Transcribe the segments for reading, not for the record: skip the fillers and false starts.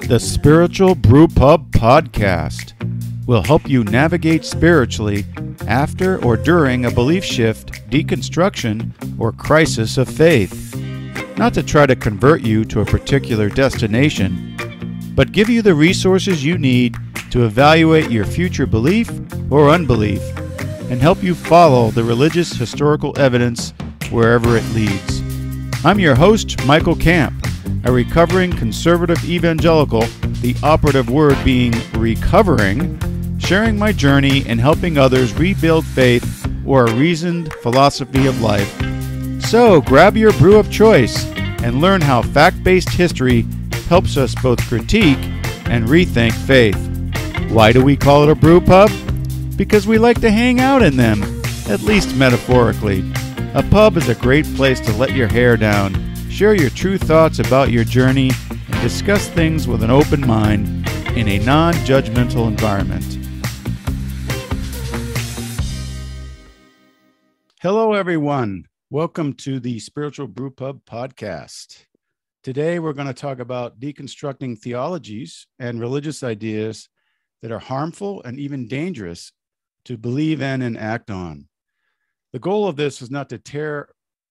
The Spiritual Brewpub podcast will help you navigate spiritually after or during a belief shift, deconstruction, or crisis of faith. Not to try to convert you to a particular destination, but give you the resources you need to evaluate your future belief or unbelief and help you follow the religious historical evidence wherever it leads. I'm your host, Michael Camp, a recovering conservative evangelical, the operative word being recovering, sharing my journey and helping others rebuild faith or a reasoned philosophy of life. So grab your brew of choice and learn how fact-based history helps us both critique and rethink faith. Why do we call it a brew pub? Because we like to hang out in them, at least metaphorically. A pub is a great place to let your hair down, share your true thoughts about your journey, and discuss things with an open mind in a non-judgmental environment. Hello, everyone. Welcome to the Spiritual Brewpub podcast. Today, we're going to talk about deconstructing theologies and religious ideas that are harmful and even dangerous to believe in and act on. The goal of this is not to tear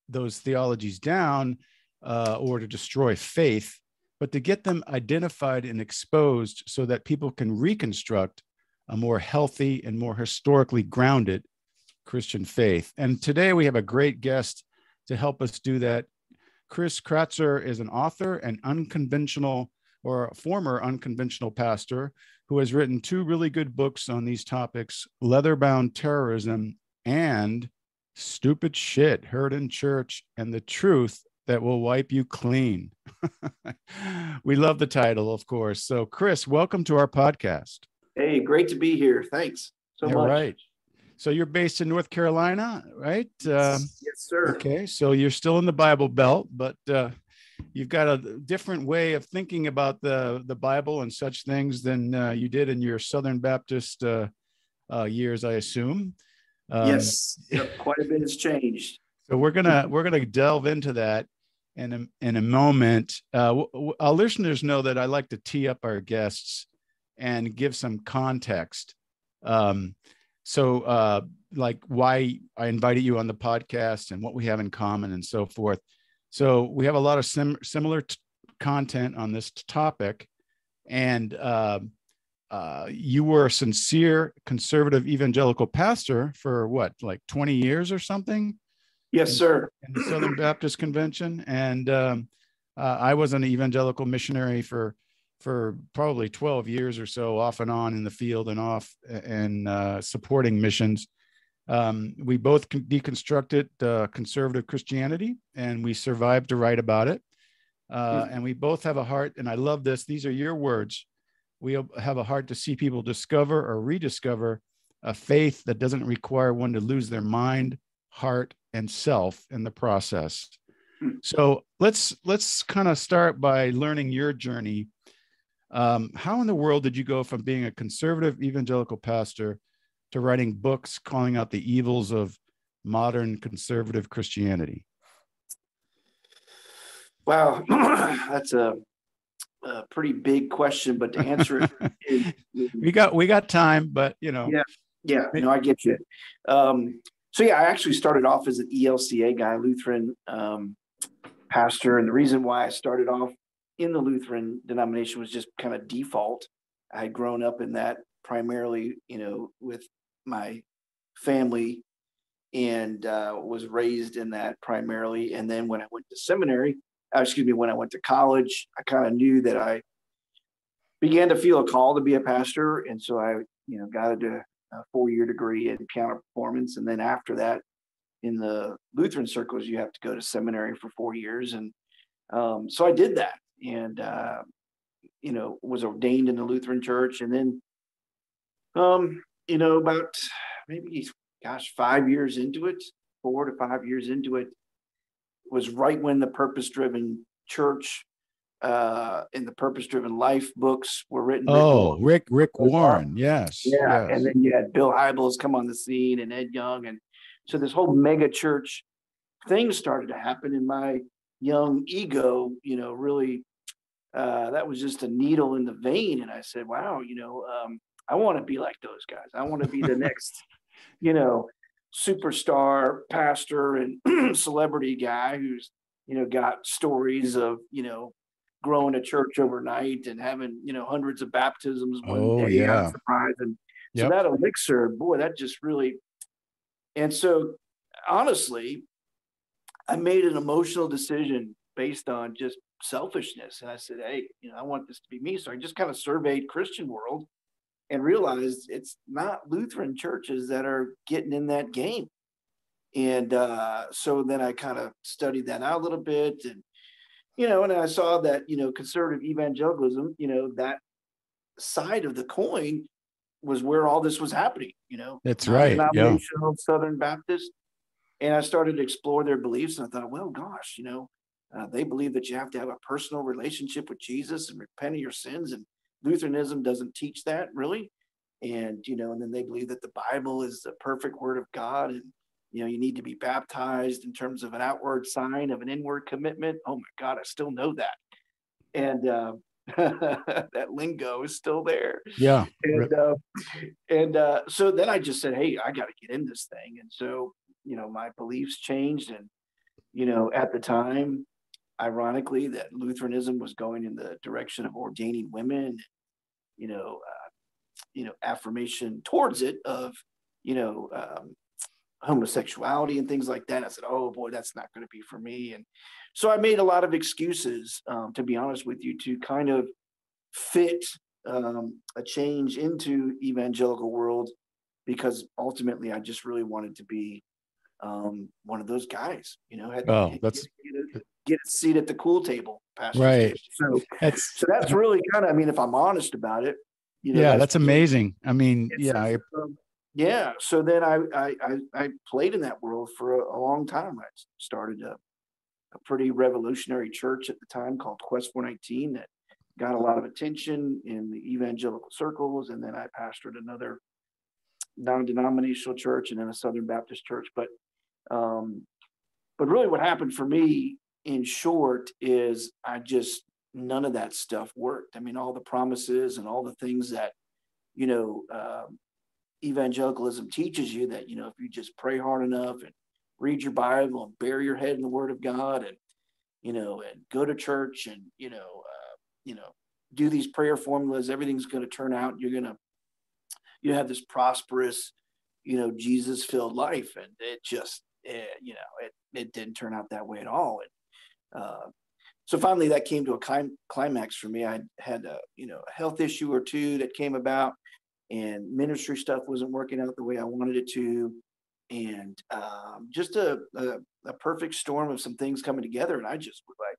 those theologies down or to destroy faith, but to get them identified and exposed so that people can reconstruct a more healthy and more historically grounded Christian faith. And today we have a great guest to help us do that. Chris Kratzer is an author and unconventional or former unconventional pastor who has written two really good books on these topics, Leather-Bound Terrorism and Stupid Shit Heard in Church and the Truth That Will Wipe You Clean. We love the title, of course. So, Chris, welcome to our podcast. Hey, great to be here. Thanks so much. Right. So you're based in North Carolina, right? Yes, sir. Okay, so you're still in the Bible Belt, but you've got a different way of thinking about the Bible and such things than you did in your Southern Baptist years, I assume. Yes, quite a bit has changed. So we're gonna delve into that in a moment. Our listeners know that I like to tee up our guests and give some context. So like why I invited you on the podcast and what we have in common and so forth. So we have a lot of similar content on this topic, and you were a sincere conservative evangelical pastor for what, like 20 years or something? Yes, sir. In the Southern Baptist Convention. And I was an evangelical missionary for probably 12 years or so, off and on in the field and off and supporting missions. We both deconstructed conservative Christianity, and we survived to write about it. And we both have a heart, and I love this. These are your words. We have a heart to see people discover or rediscover a faith that doesn't require one to lose their mind, heart, and self in the process. So let's kind of start by learning your journey. How in the world did you go from being a conservative evangelical pastor to writing books calling out the evils of modern conservative Christianity? Wow, that's a pretty big question, but to answer it, we got time, but you know. Yeah, no, I get you. So yeah, I actually started off as an ELCA guy, Lutheran pastor, and the reason why I started off in the Lutheran denomination was just kind of default. I had grown up in that primarily, with my family, and was raised in that primarily. And then when I went to when I went to college, I kind of knew that I began to feel a call to be a pastor. And so I, got a 4-year degree in piano performance. And then after that, in the Lutheran circles, you have to go to seminary for 4 years. And so I did that. And, was ordained in the Lutheran church. And then, about maybe, 5 years into it, 4 to 5 years into it, was right when the Purpose-Driven Church and the Purpose-Driven Life books were written. Oh, Rick Warren. Yes. Yeah. Yes. And then you had Bill Hybels come on the scene and Ed Young. And so this whole mega church thing started to happen, in my young ego, really that was just a needle in the vein. And I said, wow, I want to be like those guys. I want to be the next, superstar pastor and celebrity guy who's, got stories of, growing a church overnight and having, hundreds of baptisms one Oh, day on yeah. surprise. And so Yep. that elixir, boy, that just really, and so honestly, I made an emotional decision based on just selfishness. And I said, hey, I want this to be me. So I just kind of surveyed Christian world and realized it's not Lutheran churches that are getting in that game. And so then I kind of studied that out a little bit. And, and I saw that, conservative evangelicalism, that side of the coin was where all this was happening, That's right. Yeah. non-denominational Southern Baptist. And I started to explore their beliefs. And I thought, well, gosh, they believe that you have to have a personal relationship with Jesus and repent of your sins. And Lutheranism doesn't teach that really. And, and then they believe that the Bible is the perfect word of God. And, you need to be baptized in terms of an outward sign of an inward commitment. Oh my God, I still know that. And that lingo is still there. Yeah. And so then I just said, hey, I got to get in this thing. And so, my beliefs changed. And, at the time, ironically, that Lutheranism was going in the direction of ordaining women, affirmation towards it of, homosexuality and things like that. I said, oh boy, that's not going to be for me. And so I made a lot of excuses, to be honest with you, to kind of fit a change into evangelical world, because ultimately I just really wanted to be one of those guys, get a seat at the cool table, Pastor. Right. So that's really kind of, if I'm honest about it, that's amazing. So then I played in that world for a long time. I started a pretty revolutionary church at the time called Quest 419 that got a lot of attention in the evangelical circles. And then I pastored another non-denominational church and then a Southern Baptist church. But really what happened for me, in short, is none of that stuff worked. All the promises and all the things that, evangelicalism teaches you, that, if you just pray hard enough and read your Bible and bury your head in the Word of God and, and go to church and, do these prayer formulas, everything's going to turn out. You're going to, have this prosperous, Jesus-filled life. And it just, it didn't turn out that way at all. And so finally that came to a climax for me. I had a health issue or two that came about, and ministry stuff wasn't working out the way I wanted it to. And just a perfect storm of some things coming together. And I just was like,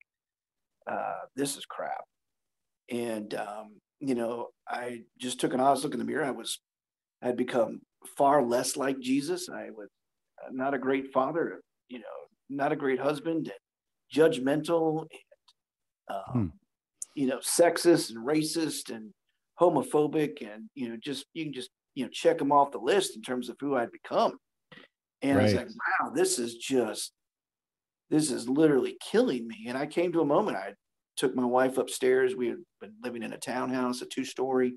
this is crap. And, I just took an honest look in the mirror. I had become far less like Jesus. I was not a great father, not a great husband, and judgmental, and, sexist and racist and homophobic. And, you can just, check them off the list in terms of who I'd become. And I was like, wow, this is literally killing me. And I came to a moment. I took my wife upstairs. We had been living in a townhouse, a 2-story.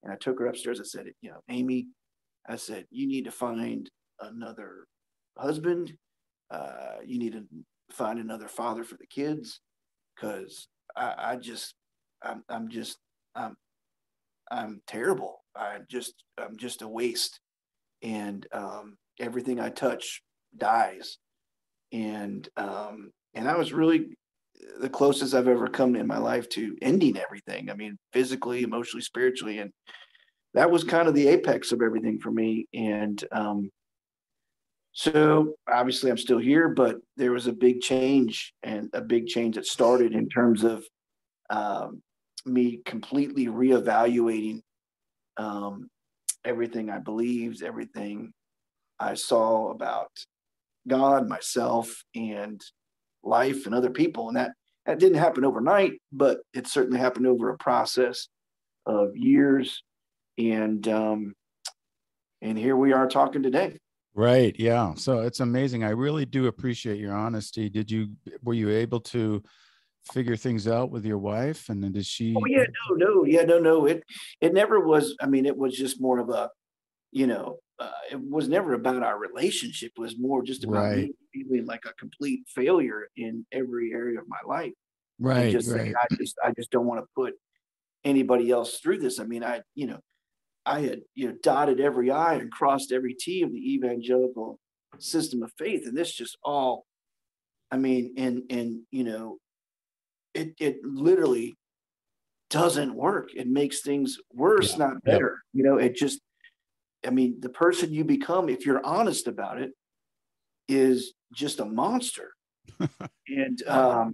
And I took her upstairs. I said, Amy, I said, you need to find another husband. You need to find another father for the kids. Cause I'm terrible. I'm just a waste. And, everything I touch dies. And I was really the closest I've ever come in my life to ending everything. Physically, emotionally, spiritually. And that was kind of the apex of everything for me. And so obviously I'm still here, but there was a big change that started in terms of me completely reevaluating everything I believed, everything I saw about God, myself, and life and other people. And that didn't happen overnight, but it certainly happened over a process of years. And here we are talking today. Right. Yeah. So it's amazing. I really do appreciate your honesty. Were you able to figure things out with your wife? And then did Oh she? yeah, no. It never was. I mean, it was just more of a, it was never about our relationship. It was more just about Right, me feeling like a complete failure in every area of my life, and right, just saying, right. I just don't want to put anybody else through this. I mean, I had, dotted every I and crossed every T of the evangelical system of faith, and this just all, I mean, and it literally doesn't work. It makes things worse, Yeah, not yep. better. It just, I mean, the person you become, if you're honest about it, is just a monster. And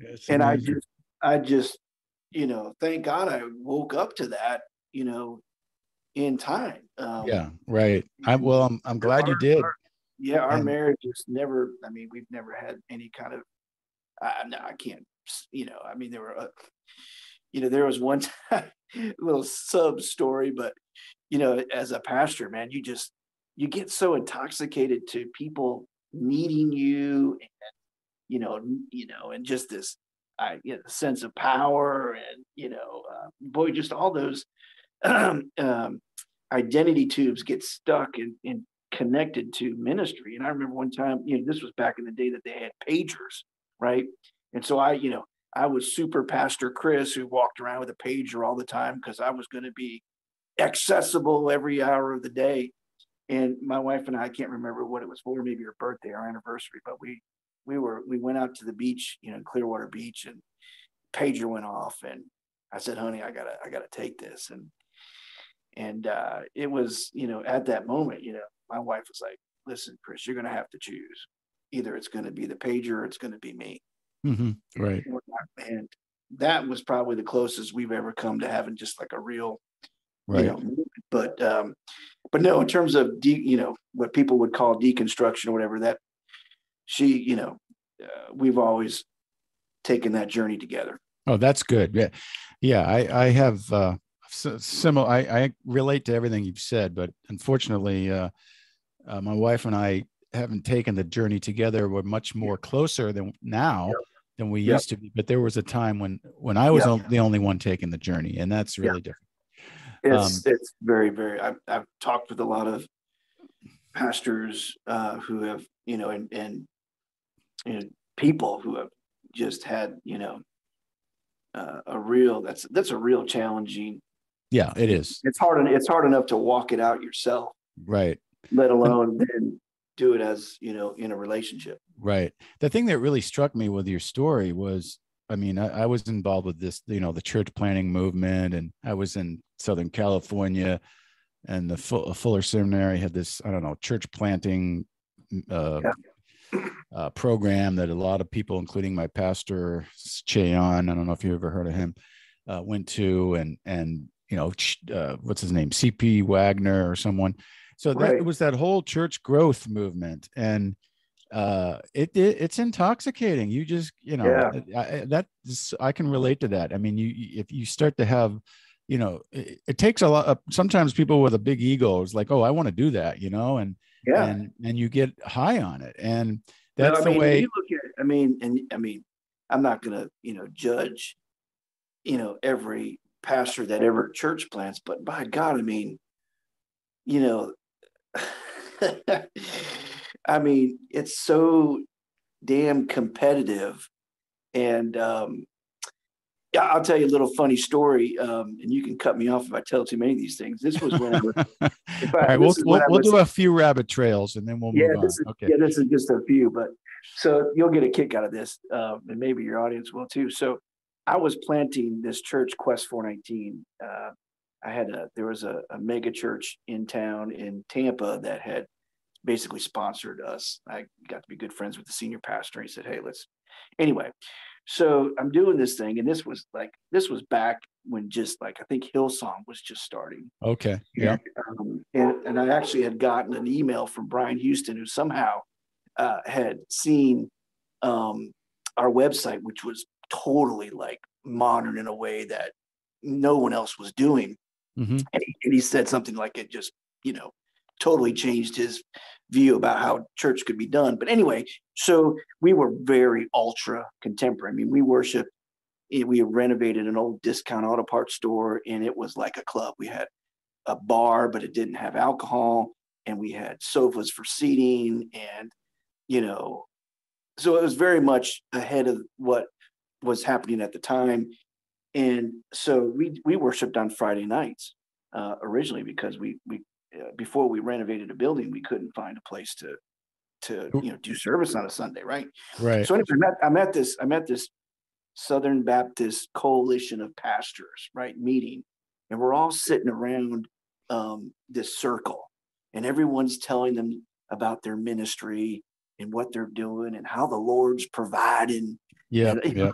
It's and amazing. I just, thank God I woke up to that, in time. Yeah, right. And Well, I'm glad you did. yeah, our And marriage is never. I mean, we've never had any kind of. No, I can't. I mean, there was one time, little sub story, but as a pastor, man, you get so intoxicated to people needing you, and and just this, sense of power, and boy, just all those um, identity tubes get stuck and connected to ministry. And I remember one time, this was back in the day that they had pagers, right? And so I was super Pastor Chris, who walked around with a pager all the time because I was going to be accessible every hour of the day. And my wife and I can't remember what it was for, maybe her birthday, our anniversary, but we went out to the beach, Clearwater Beach, and pager went off, and I said, honey, I gotta take this. And it was, at that moment, my wife was like, listen, Chris, you're gonna have to choose. Either it's gonna be the pager or it's gonna be me. right, And that was probably the closest we've ever come to having just like a real, right. movement. But no, in terms of what people would call deconstruction or whatever, that she, we've always taken that journey together. Oh, that's good. Yeah, yeah. I have similar. I relate to everything you've said, but unfortunately, my wife and I haven't taken the journey together. We're much more closer than now than we Yep. used to be. But there was a time when I was Yep. the only one taking the journey, and that's Yeah. really different. It's very, very. I've talked with a lot of pastors who have, and people who have just had, a real. That's a real challenging. Yeah, it is. It's hard enough to walk it out yourself, Right. let alone then do it as in a relationship. Right. The thing that really struck me with your story was, I mean, I was involved with this, the church planting movement, and I was in Southern California, and the Fuller Seminary had this, I don't know, church planting program that a lot of people, including my pastor, Cheon, I don't know if you ever heard of him, went to, and what's his name, C.P. Wagner or someone. So that Right. it was that whole church growth movement, and it's intoxicating. You just, Yeah. I can relate to that. I mean, if you start to have, it takes a lot of, sometimes people with a big ego is like, oh, I want to do that, and Yeah. you get high on it, and Well, that's I the mean, and you way. look at, I mean, I'm not gonna, judge, every pastor that ever church plants, but by God, I mean, you know, I mean, it's so damn competitive. And yeah, I'll tell you a little funny story, and you can cut me off if I tell too many of these things. This was when I was, in All fact, right, this is when I we'll was, do a few rabbit trails and then we'll yeah, move on. Okay. this is just a few, but so you'll get a kick out of this, and maybe your audience will too. So I was planting this church, Quest 419. There was a mega church in town in Tampa that had basically sponsored us. I got to be good friends with the senior pastor. He said, hey, anyway. So I'm doing this thing, and this was back when just like, I think Hillsong was just starting. Okay. Yeah. And I actually had gotten an email from Brian Houston, who somehow had seen our website, which was totally like modern in a way that no one else was doing. Mm-hmm. And he said something like it just, totally changed his view about how church could be done. But anyway, so we were very ultra contemporary. I mean, we worshiped we had renovated an old discount auto parts store, and it was like a club. We had a bar, but it didn't have alcohol, and we had sofas for seating, and so it was very much ahead of what was happening at the time. And so we worshiped on Friday nights originally, because we before we renovated a building, we couldn't find a place to do service on a Sunday, right? Right. So anyway, I'm at this Southern Baptist coalition of pastors, right, meeting, and we're all sitting around this circle, and everyone's telling them about their ministry and what they're doing and how the Lord's providing,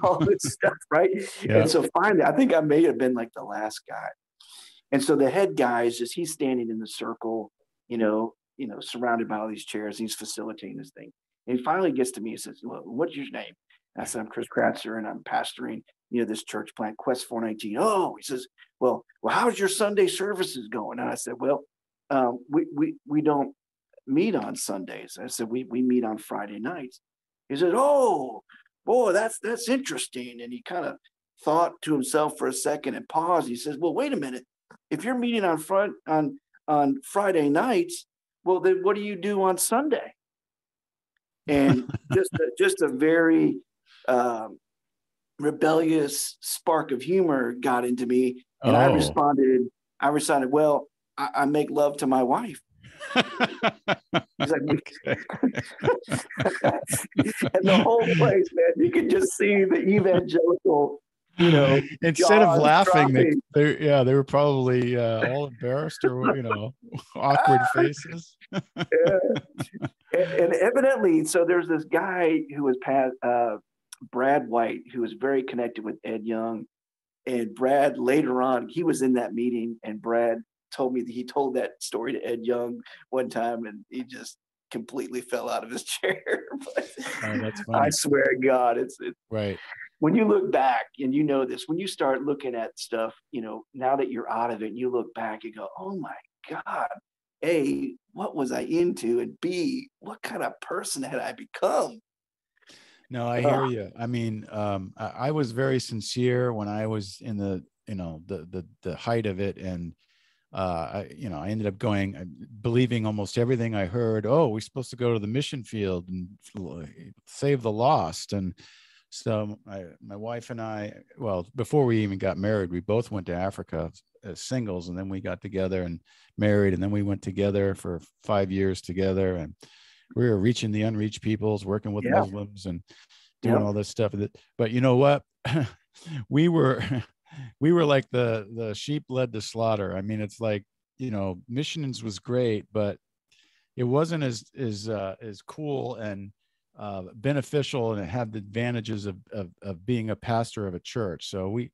all this stuff, right? And so finally, I think I may have been like the last guy. And so the head guy he's standing in the circle, surrounded by all these chairs. He's facilitating this thing. And he finally gets to me and says, "Well, what's your name?" I said, "I'm Chris Kratzer, and I'm pastoring, this church plant, Quest 419. Oh, he says, well, how's your Sunday services going?" And I said, "Well, we don't meet on Sundays." I said, we meet on Friday nights. He said, "Oh, boy, that's interesting." And he kind of thought to himself for a second and paused. He says, "Well, wait a minute. If you're meeting on Friday nights, well, then what do you do on Sunday?" And just a very rebellious spark of humor got into me, and I responded, "Well, I make love to my wife." He's like, and the whole place, man, you could just see the evangelical, instead of laughing, they were probably all embarrassed or awkward faces. And evidently, so there's this guy who was Brad White, who was very connected with Ed Young, and Brad later on, he was in that meeting, and Brad told me that he told that story to Ed Young one time, and he just completely fell out of his chair. But that's funny. I swear to God, it's right. When you look back, and this, when you start looking at stuff, now that you're out of it, and you look back and go, "Oh my God, A, what was I into? And B, what kind of person had I become?" No, I hear you. I mean, I was very sincere when I was in the height of it, and I ended up believing almost everything I heard. Oh, we're supposed to go to the mission field and save the lost. And so my wife and I, well, before we even got married, we both went to Africa as singles, and then we got together and married, and then we went together for 5 years together, and we were reaching the unreached peoples, working with Muslims and doing all this stuff. But you know what? we were like the sheep led to slaughter. I mean, it's like, missions was great, but it wasn't as cool and beneficial, and it had the advantages of being a pastor of a church. So we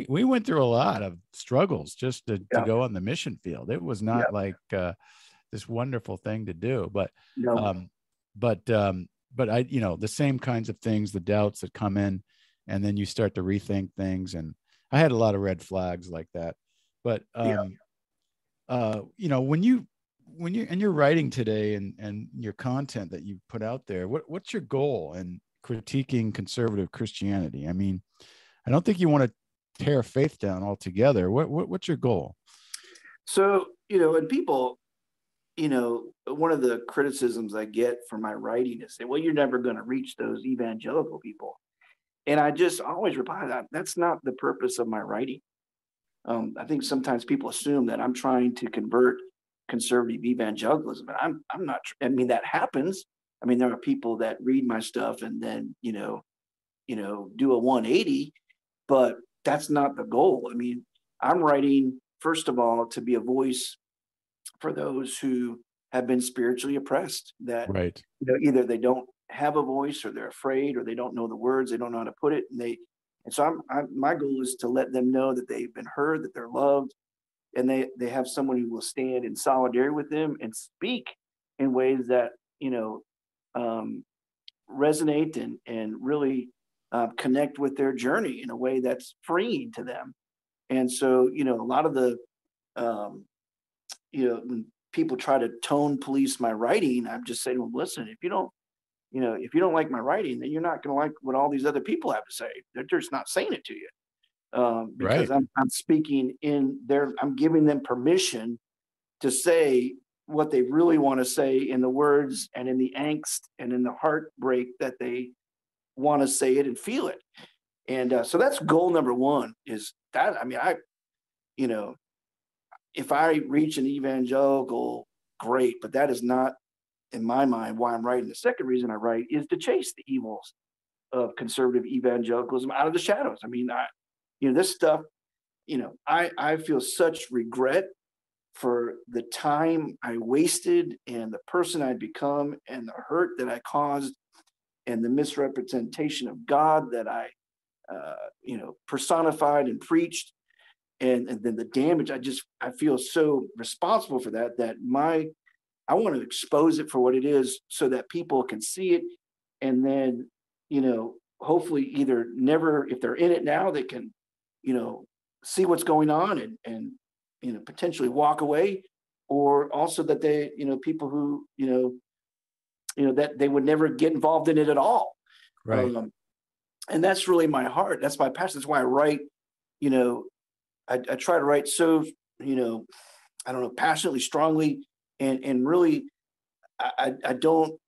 went through a lot of struggles just to go on the mission field. It was not like this wonderful thing to do, but I, the same kinds of things, the doubts that come in, and then you start to rethink things. And I had a lot of red flags like that. But when you're writing today and your content that you put out there, what's your goal in critiquing conservative Christianity? I mean, I don't think you want to tear faith down altogether. What's your goal? So, and people, one of the criticisms I get for my writing is, well, you're never going to reach those evangelical people. And I just always reply that that's not the purpose of my writing. I think sometimes people assume that I'm trying to convert conservative evangelicalism, and I'm not. I mean, that happens. I mean, there are people that read my stuff and then do a 180, but that's not the goal. I mean, I'm writing, first of all, to be a voice for those who have been spiritually oppressed, that either they don't have a voice, or they're afraid, or they don't know the words, they don't know how to put it, and so my goal is to let them know that they've been heard, that they're loved, and they have someone who will stand in solidarity with them and speak in ways that resonate and really connect with their journey in a way that's freeing to them. And so a lot of the when people try to tone police my writing, I'm just saying, well, listen, if you don't if you don't like my writing, then you're not going to like what all these other people have to say. They're just not saying it to you, because Right. I'm speaking I'm giving them permission to say what they really want to say in the words and in the angst and in the heartbreak that they want to say it and feel it. And so that's goal number one, is that, if I reach an evangelical, great, but that is not, in my mind, why I'm writing. The second reason I write is to chase the evils of conservative evangelicalism out of the shadows. This stuff, I feel such regret for the time I wasted and the person I'd become and the hurt that I caused and the misrepresentation of God that I, personified and preached. And then the damage, I feel so responsible for that, I want to expose it for what it is so that people can see it. And then, hopefully either never, if they're in it now, they can, see what's going on and potentially walk away, or also that they, people who, that they would never get involved in it at all. Right. And that's really my heart. That's my passion. That's why I write, I try to write so, I don't know, passionately, strongly, and really, I don't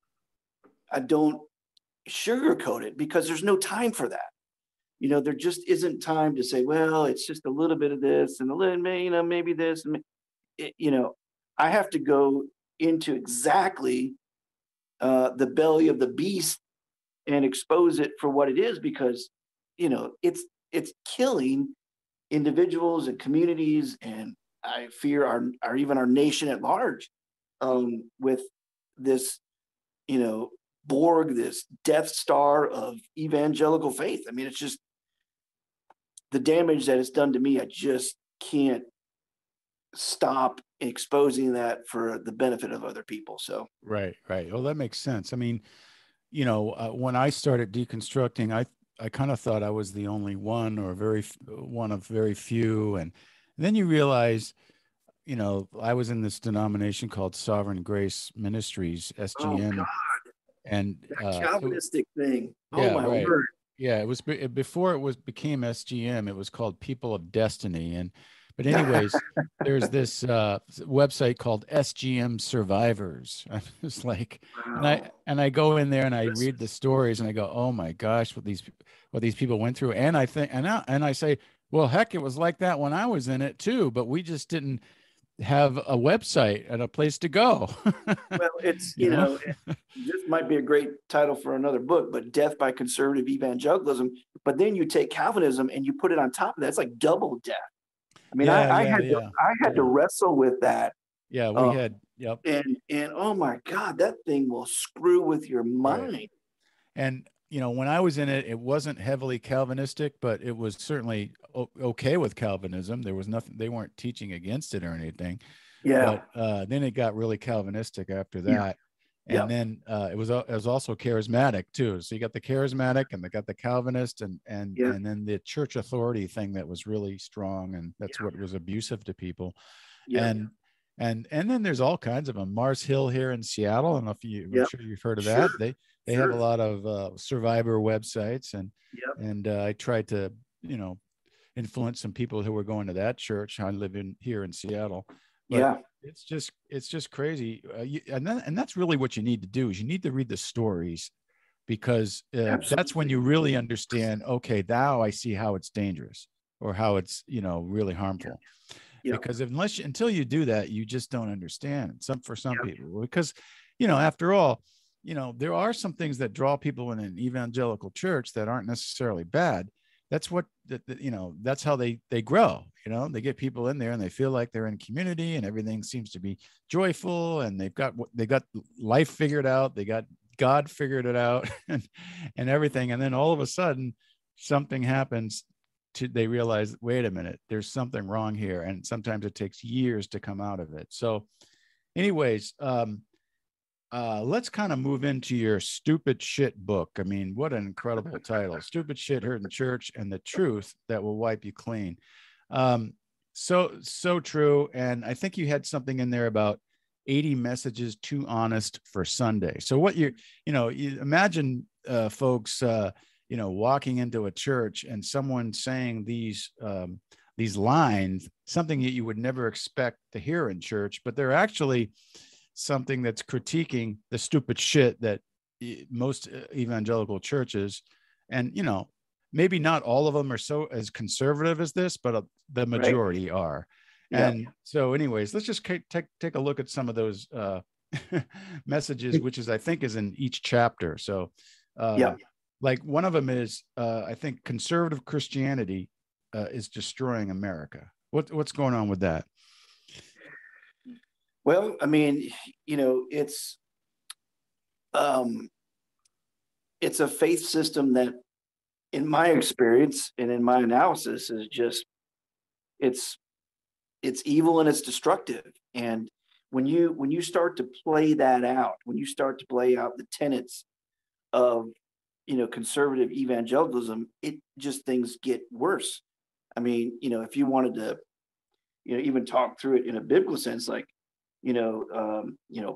sugarcoat it, because there's no time for that. There just isn't time to say, well, it's just a little bit of this and a little, maybe this, and I have to go into exactly the belly of the beast and expose it for what it is, because it's killing individuals and communities, and I fear our even our nation at large, with this Borg, this Death Star of evangelical faith. It's just the damage that it's done to me. I just can't stop exposing that for the benefit of other people. So Right. Well, that makes sense. When I started deconstructing, I kind of thought I was the only one, or one of very few. And then you realize, I was in this denomination called Sovereign Grace Ministries, oh SGM. God, And that Calvinistic thing. Oh yeah, my right. word. Yeah, it was before became SGM. It was called People of Destiny. But anyways, there's this website called SGM Survivors. I was like, Wow. and I go in there and I read the stories and I go, oh my gosh, what these people went through. And I think, and I say, well, heck, it was like that when I was in it too, but we just didn't have a website and a place to go. Well, it's, You this might be a great title for another book, but Death by Conservative Evangelicalism. But then you take Calvinism and you put it on top of that. It's like double death. Yeah, I yeah. had to wrestle with that. Yeah, we had, yep. And oh my God, that thing will screw with your Right. mind. And, when I was in it, it wasn't heavily Calvinistic, but it was certainly okay with Calvinism. There was nothing, they weren't teaching against it or anything. Yeah. But then it got really Calvinistic after Yeah. that. And then it was also charismatic too. So you got the charismatic and they got the Calvinist and then the church authority thing that was really strong. And that's what was abusive to people. Yeah. And then there's all kinds of them. Mars Hill here in Seattle. I don't know if I'm sure you've heard of that. They have a lot of survivor websites, and I tried to, influence some people who were going to that church. I live here in Seattle, but it's just crazy. And that's really what you need to do, is you need to read the stories, because that's when you really understand, okay, now I see how it's dangerous, or how it's, really harmful. Because until you do that, you just don't understand for some people, because, after all, there are some things that draw people in an evangelical church that aren't necessarily bad. That's what, that's how they grow. They get people in there and they feel like they're in community and everything seems to be joyful, and they got life figured out. They got God figured it out and everything. And then all of a sudden something happens they realize, wait a minute, there's something wrong here. And sometimes it takes years to come out of it. So anyways, let's kind of move into your Stupid Shit book. What an incredible title. Stupid Shit Heard in Church and the Truth That Will Wipe You Clean. So true. And I think you had something in there about 80 messages too honest for Sunday. So what you imagine folks, walking into a church and someone saying these lines, something that you would never expect to hear in church, but they're actually something that's critiquing the stupid shit that most evangelical churches, and maybe not all of them are so as conservative as this, but the majority are. Yeah. And so anyways, let's just take a look at some of those messages, which I think is in each chapter. So like one of them is, I think conservative Christianity is destroying America. What's going on with that? Well, I mean, it's a faith system that, in my experience and in my analysis, is just it's evil and it's destructive. And when you start to play that out, when you start to play out the tenets of conservative evangelicalism, it just, things get worse. I mean, if you wanted to even talk through it in a biblical sense, like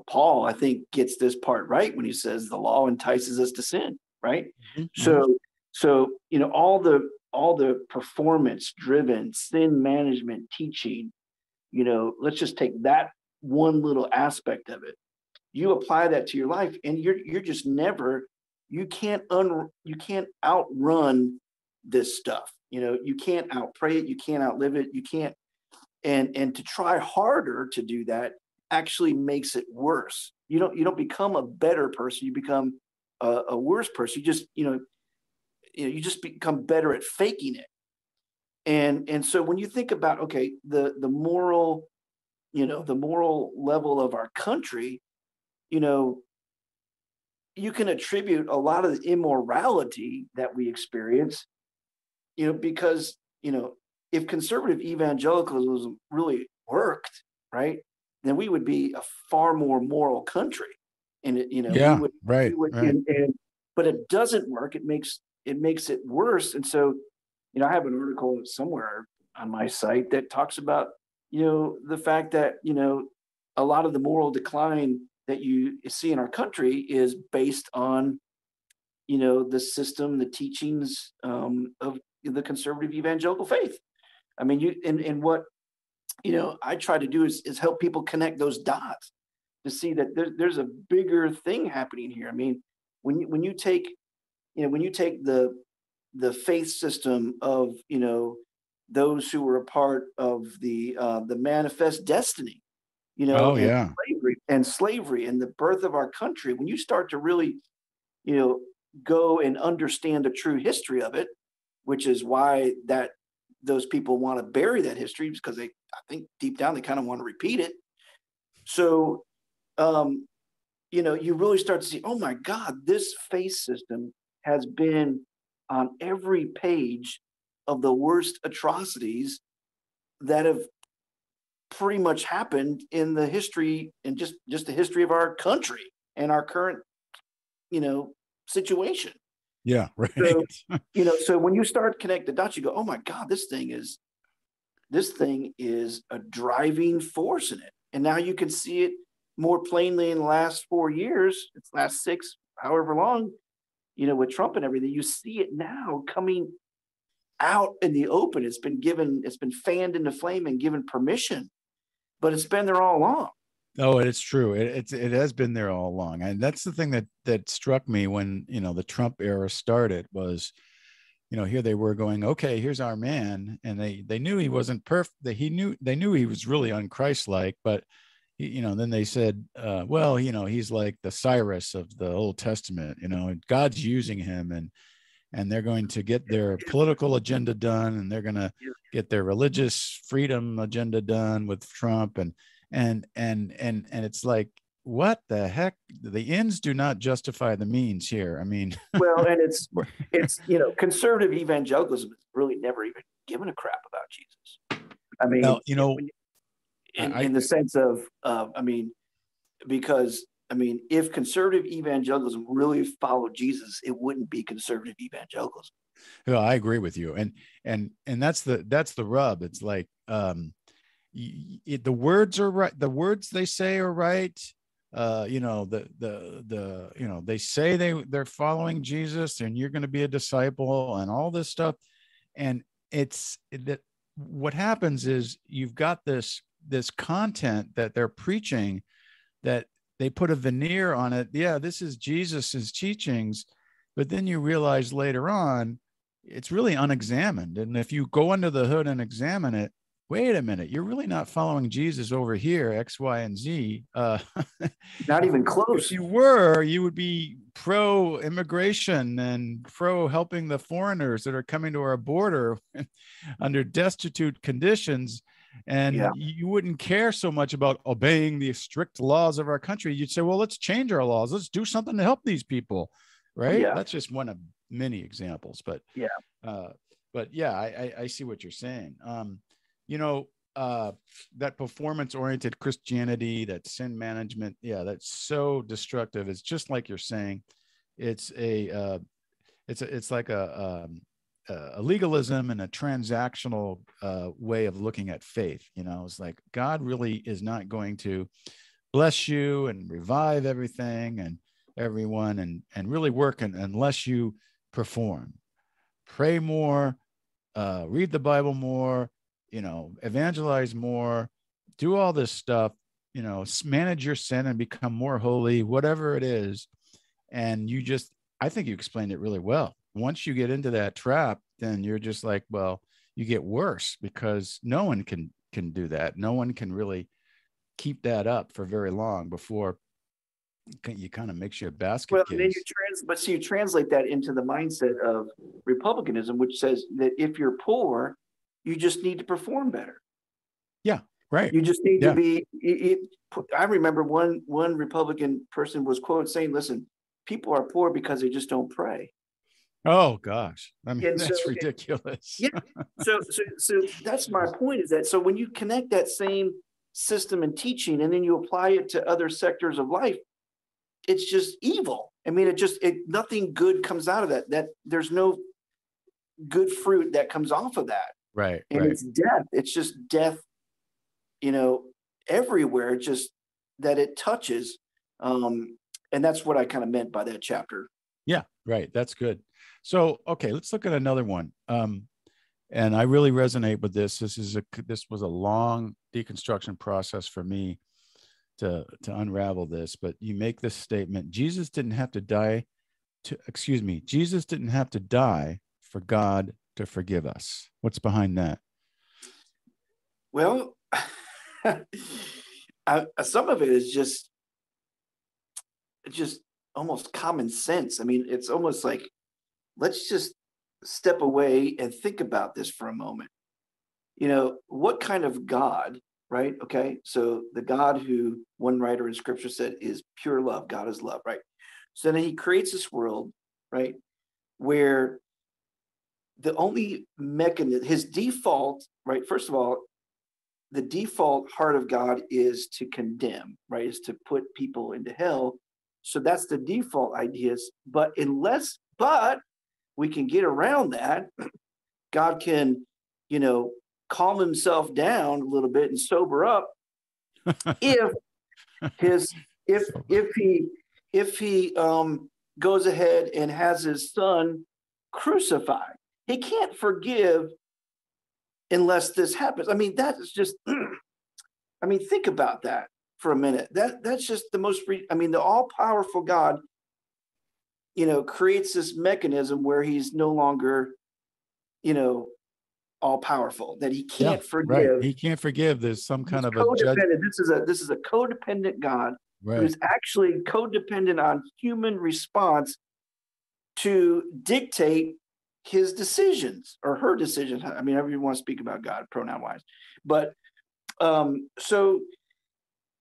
Paul, I think, gets this part right when he says the law entices us to sin, right? Mm-hmm. So all the performance driven sin management teaching, let's just take that one little aspect of it. You apply that to your life, and you're just never, you can't outrun this stuff. You can't outpray it, you can't outlive it, you can't, and to try harder to do that actually makes it worse. You don't become a better person, you become a worse person. You just you just become better at faking it. And so when you think about, okay, the moral, the moral level of our country, you can attribute a lot of the immorality that we experience, because, if conservative evangelicalism really worked, right, then we would be a far more moral country. And but it doesn't work. It makes it worse. And so, I have an article somewhere on my site that talks about, the fact that, a lot of the moral decline that you see in our country is based on, the system, the teachings of the conservative evangelical faith. I mean, and what, I try to do is help people connect those dots to see that there's a bigger thing happening here. I mean, when you take the faith system of, those who were a part of the manifest destiny, slavery and the birth of our country, when you start to really, go and understand the true history of it, which is why those people want to bury that history, because I think deep down they kind of want to repeat it. So, you really start to see, oh my God, this faith system has been on every page of the worst atrocities that have pretty much happened in the history, and just the history of our country and our current, situation. Yeah, right. So, so when you start connect the dots, you go, oh my God, this thing is a driving force in it. And now you can see it more plainly in the last 4 years, it's last 6, however long, with Trump and everything. You see it now coming out in the open. It's been fanned into flame and given permission, but it's been there all along. Oh, it's true. It has been there all along. And that's the thing that struck me when, the Trump era started was, here they were going, okay, here's our man. And they knew he wasn't perfect. They knew he was really un-Christ-like, but then they said, well, he's like the Cyrus of the Old Testament, God's using him, and they're going to get their political agenda done, and they're going to get their religious freedom agenda done with Trump. And it's like, what the heck? The ends do not justify the means here. I mean, well, and it's conservative evangelicalism has really never even given a crap about Jesus. I mean, well, in the sense of, because if conservative evangelicalism really followed Jesus, it wouldn't be conservative evangelicalism. Well, I agree with you, and that's the rub. It's like, the words are right. The words they say are right. You know, you know, they say they're following Jesus and you're going to be a disciple and all this stuff. And it's that what happens is you've got this content that they're preaching that they put a veneer on it. Yeah, this is Jesus's teachings, but then you realize later on it's really unexamined. And if you go under the hood and examine it, wait a minute, you're really not following Jesus over here, X, Y, and Z. Not even close. If you were, you would be pro-immigration and pro-helping the foreigners that are coming to our border under destitute conditions. And you wouldn't care so much about obeying the strict laws of our country. You'd say, well, let's change our laws. Let's do something to help these people, right? Yeah. That's just one of many examples. But I see what you're saying. You know, that performance-oriented Christianity, that sin management, that's so destructive. It's just like you're saying. It's like a legalism and a transactional way of looking at faith. You know, it's like God really is not going to bless you and revive everything and everyone and really work unless you perform, pray more, read the Bible more, you know, evangelize more, do all this stuff, you know, manage your sin and become more holy, whatever it is. And I think you explained it really well. Once you get into that trap, then you're just like, well, you get worse because no one can do that. No one can really keep that up for very long before you kind of makes you a basket case. Then you translate that into the mindset of republicanism, which says that if you're poor, you just need to perform better. Yeah, right. You just need to be. I remember one Republican person was quoted saying, "Listen, people are poor because they just don't pray." Oh gosh, I mean that's ridiculous. So that's my point. Is that so when you connect that same system and teaching, and then you apply it to other sectors of life, it's just evil. I mean, nothing good comes out of that. That there's no good fruit that comes off of that. Right. And it's death. It's just death, you know, everywhere, just that it touches. And that's what I kind of meant by that chapter. Yeah, right. That's good. So, okay, let's look at another one. And I really resonate with this. This was a long deconstruction process for me to unravel this, but you make this statement: Jesus didn't have to die for God to forgive us. What's behind that? Well, some of it is just almost common sense. I mean, it's almost like, let's just step away and think about this for a moment. You know, what kind of God, right? Okay, so the God who one writer in scripture said is pure love. God is love, right? So then he creates this world, right, where the only mechanism, his default, right? First of all, the default heart of God is to condemn, right? Is to put people into hell. So that's the default ideas. But we can get around that. God can, you know, calm himself down a little bit and sober up if he goes ahead and has his son crucified. He can't forgive unless this happens. I mean, that is just, I mean, think about that for a minute. That's just the the all-powerful God, you know, creates this mechanism where he's no longer, you know, all-powerful, that he can't forgive. Right. He can't forgive. There's some kind of a codependent. This is a codependent God who's actually codependent on human response to dictate his decisions or her decisions. I mean, however you want to speak about God, pronoun-wise. But so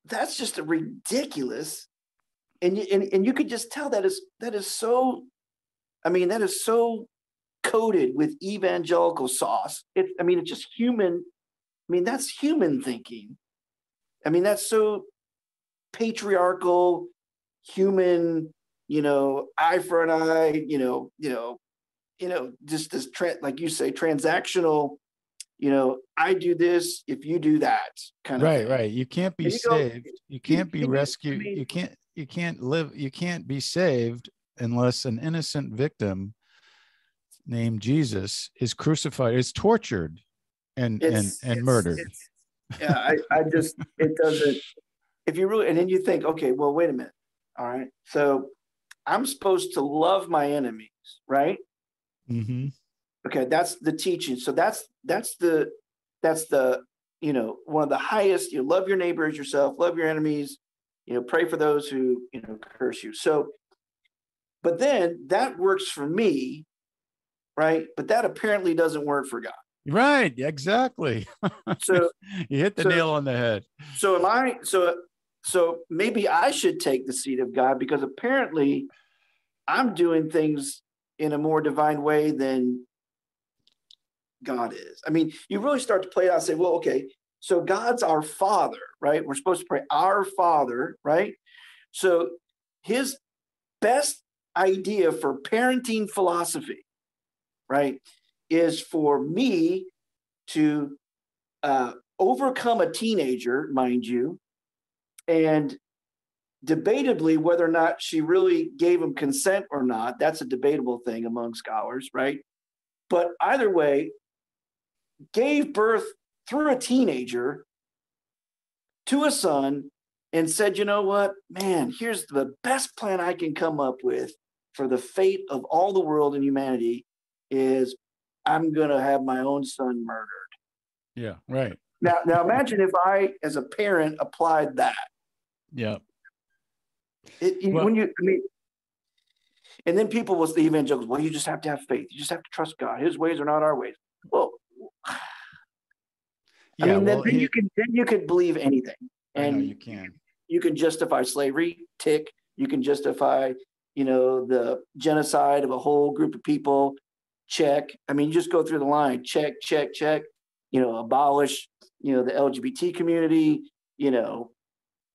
that's just a ridiculous, and you could just tell that is so. I mean, that is so coated with evangelical sauce. It's just human. I mean, that's human thinking. I mean, that's so patriarchal, human. You know, eye for an eye. Just this like you say, transactional. I do this if you do that kind of Right, thing. right. You can't be saved. You can't be rescued. You can't live. You can't be saved unless an innocent victim named Jesus is crucified, is tortured, and murdered. Yeah, it doesn't. If you really, and then you think, okay, well, wait a minute. All right, so I'm supposed to love my enemies, right? Mm-hmm. Okay, that's the teaching. So that's the one of the highest. Love your neighbor as yourself, love your enemies, pray for those who curse you. So, but then that works for me, right? But that apparently doesn't work for God. Right, exactly. So you hit the nail on the head. So am I? So maybe I should take the seat of God, because apparently I'm doing things in a more divine way than God is. I mean, you really start to play it out and say, well, okay, so God's our Father, right? We're supposed to pray our Father, right? So his best idea for parenting philosophy, right, is for me to overcome a teenager, mind you, and debatably whether or not she really gave him consent or not, that's a debatable thing among scholars, right? But either way, gave birth through a teenager to a son and said, you know what, man, here's the best plan I can come up with for the fate of all the world and humanity is I'm going to have my own son murdered. Yeah, right. Now imagine if I, as a parent, applied that. Yeah. And then people will, the evangelicals, well, you just have to have faith. You just have to trust God. His ways are not our ways. Well, yeah, then you could believe anything. And I know you can. You can justify slavery, tick. You can justify, the genocide of a whole group of people, check. I mean, you just go through the line, check, check, check. Abolish, the LGBT community,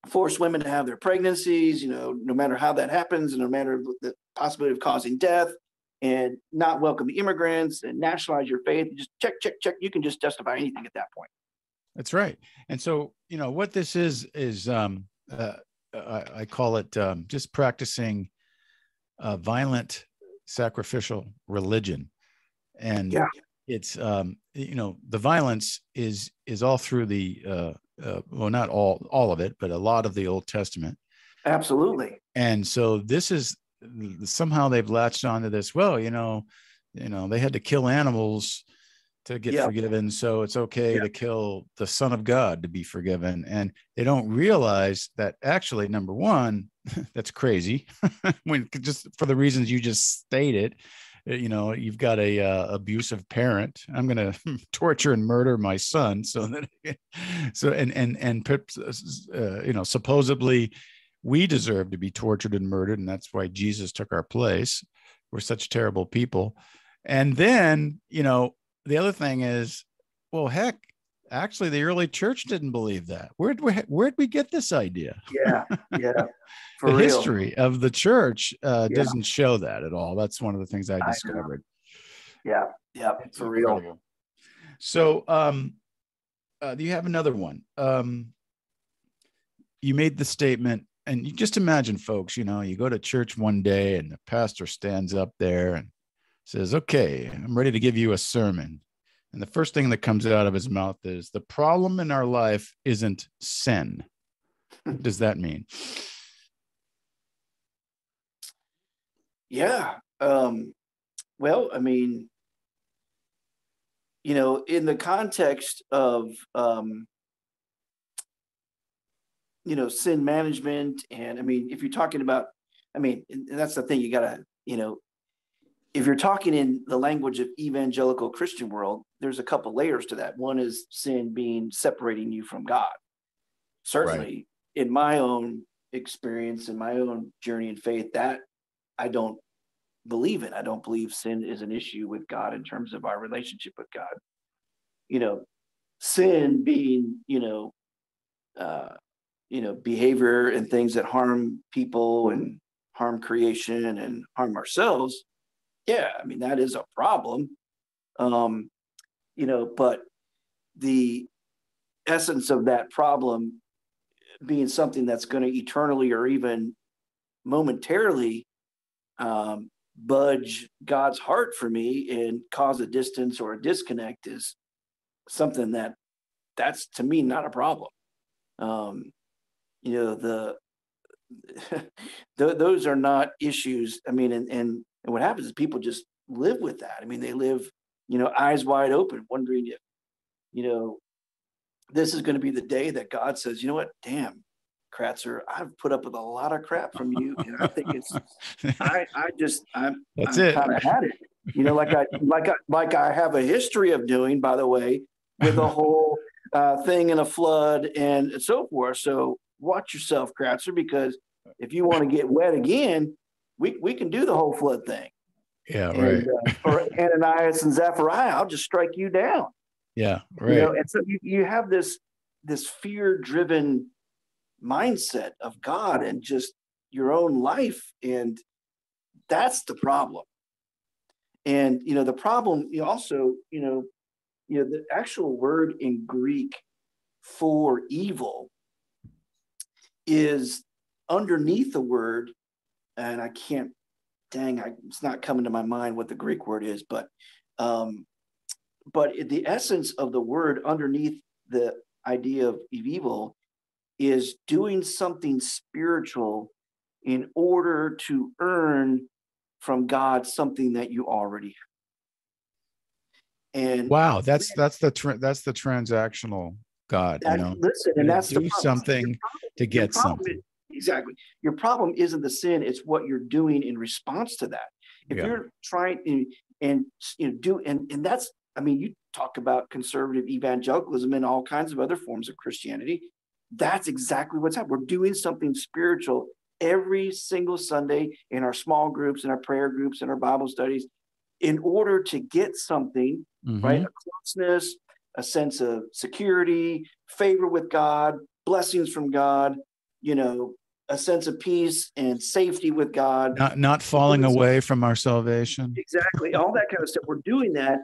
force women to have their pregnancies, no matter how that happens, and no matter the possibility of causing death, and not welcome the immigrants, and nationalize your faith. Just check, check, check. You can just justify anything at that point. That's right. And so, what this is I call it just practicing violent sacrificial religion. And yeah. It's, the violence is all through the, well, not all of it, but a lot of the Old Testament. Absolutely. And so this is, somehow they've latched onto this. Well, they had to kill animals to get forgiven, so it's okay to kill the Son of God to be forgiven. And they don't realize that actually, number one, that's crazy. When just for the reasons you just stated, you've got a abusive parent. I'm going to torture and murder my son, supposedly we deserve to be tortured and murdered, and that's why Jesus took our place. We're such terrible people. And then, the other thing is, well, heck, actually, the early church didn't believe that. Where'd we get this idea? Yeah. The real history of the church doesn't show that at all. That's one of the things I discovered. Yeah, it's for incredible. Real. So, do you have another one? You made the statement, and you just imagine, folks, you go to church one day and the pastor stands up there and says, okay, I'm ready to give you a sermon. And the first thing that comes out of his mouth is, the problem in our life isn't sin. What does that mean? Yeah. Well, I mean, in the context of, sin management, and I mean, if you're talking about, and that's the thing, you gotta, if you're talking in the language of evangelical Christian world, there's a couple layers to that. One is sin being separating you from God. Certainly, in my own experience, in my own journey in faith, that I don't believe in. I don't believe sin is an issue with God in terms of our relationship with God. Sin being, behavior and things that harm people and harm creation and harm ourselves. Yeah, that is a problem. But the essence of that problem being something that's going to eternally or even momentarily budge God's heart for me and cause a distance or a disconnect is something that's to me not a problem. Those are not issues. I mean, and what happens is people just live with that. I mean, they live, eyes wide open, wondering if, this is going to be the day that God says, you know what, damn, Kratzer, I've put up with a lot of crap from you, and I think I'm kind of had it, like I have a history of doing, by the way, with a whole thing in a flood and so forth. So watch yourself, Kratzer, because if you want to get wet again, we can do the whole flood thing. Yeah, right. For Ananias and Zechariah, I'll just strike you down. Yeah, right. And so you have this fear-driven mindset of God and just your own life, and that's the problem. And the problem also, the actual word in Greek for evil is underneath the word, and it's not coming to my mind what the Greek word is, but the essence of the word underneath the idea of evil is doing something spiritual in order to earn from God something that you already have. And wow, that's the transactional God. Listen, and that's do something to get something. Exactly. Your problem isn't the sin; it's what you're doing in response to that. If you're trying and that's, I mean, you talk about conservative evangelicalism and all kinds of other forms of Christianity. That's exactly what's happening. We're doing something spiritual every single Sunday in our small groups, in our prayer groups, in our Bible studies, in order to get something, right? A closeness, a sense of security, favor with God, blessings from God, a sense of peace and safety with God. Not falling away from our salvation. Exactly. All that kind of stuff. We're doing that.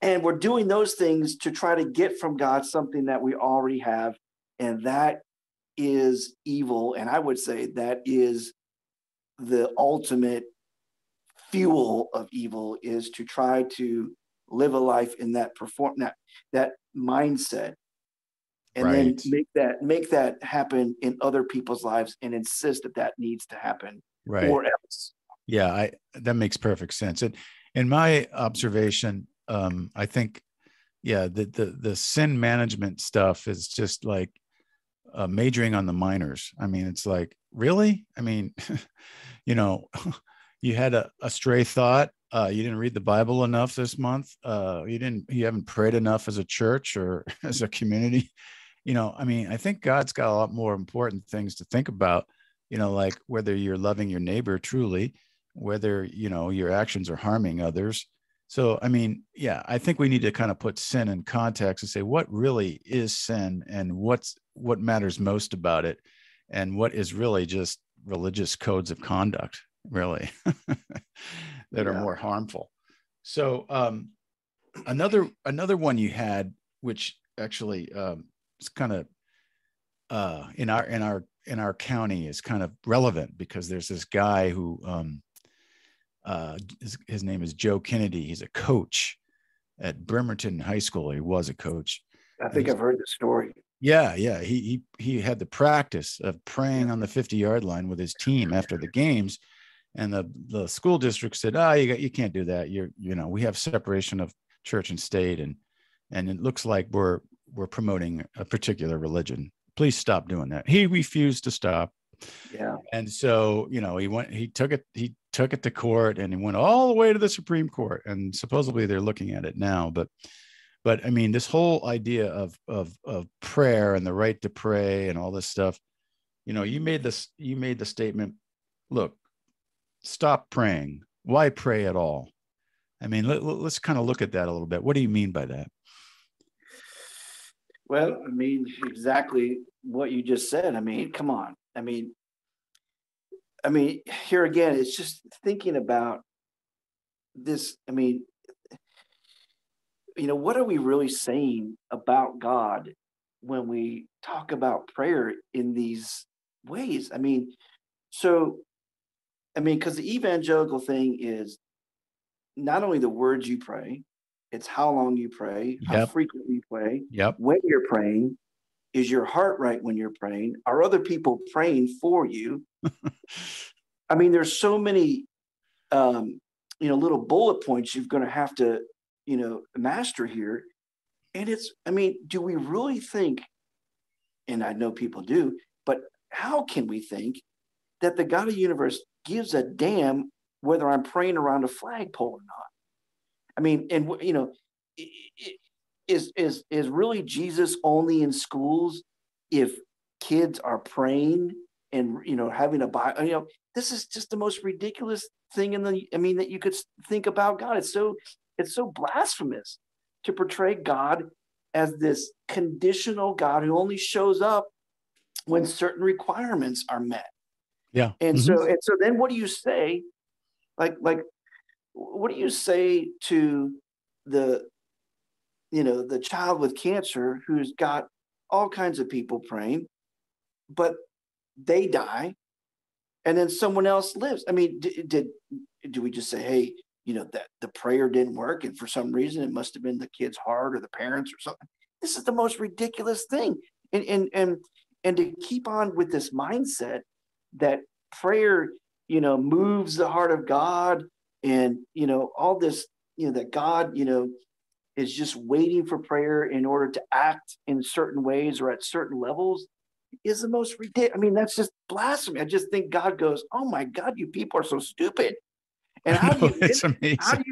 And we're doing those things to try to get from God something that we already have. And that is evil. And I would say that is the ultimate fuel of evil, is to try to live a life in that mindset. And then make that happen in other people's lives and insist that needs to happen, or else. Yeah, that makes perfect sense. And in my observation, I think, the sin management stuff is just like majoring on the minors. I mean, it's like, really? I mean, you had a stray thought. You didn't read the Bible enough this month. You haven't prayed enough as a church or as a community. I mean, I think God's got a lot more important things to think about, like whether you're loving your neighbor truly, whether, your actions are harming others. So, I mean, I think we need to kind of put sin in context and say, what really is sin and what matters most about it, and what is really just religious codes of conduct, really, that are more harmful. So another one you had, which actually is kind of in our county is kind of relevant, because there's this guy who his name is Joe Kennedy. He's a coach at Bremerton High School. He was a coach. I think I've heard the story. Yeah. He had the practice of praying on the 50-yard line with his team after the games, and the school district said, you can't do that. We have separation of church and state, and it looks like we're promoting a particular religion. Please stop doing that. He refused to stop. Yeah. And so, he took it to court, and he went all the way to the Supreme Court, and supposedly they're looking at it now. But I mean, this whole idea of prayer and the right to pray and all this stuff, you made the statement, look, stop praying. Why pray at all? I mean, let's kind of look at that a little bit. What do you mean by that? Well, I mean, exactly what you just said. I mean, come on. I mean, here again, it's just thinking about this. I mean, what are we really saying about God when we talk about prayer in these ways? Because the evangelical thing is not only the words you pray, it's how long you pray, how Yep. frequently you pray, Yep. when you're praying. Is your heart right when you're praying? Are other people praying for you? There's so many, little bullet points you're going to have to, master here. And do we really think, and I know people do, but how can we think that the God of the universe gives a damn whether I'm praying around a flagpole or not? Is really Jesus only in schools if kids are praying and having a Bible? This is just the most ridiculous thing that you could think about God. It's so blasphemous to portray God as this conditional God who only shows up when certain requirements are met. Yeah. And so then what do you say? Like what do you say to the child with cancer who's got all kinds of people praying, but they die, and then someone else lives? Do we just say, hey, that the prayer didn't work, and for some reason it must have been the kid's heart or the parents or something? This is the most ridiculous thing, and to keep on with this mindset that prayer, moves the heart of God, and all this, that God, is just waiting for prayer in order to act in certain ways or at certain levels, is the most ridiculous. That's just blasphemy. I just think God goes, oh my God, you people are so stupid. And It's amazing.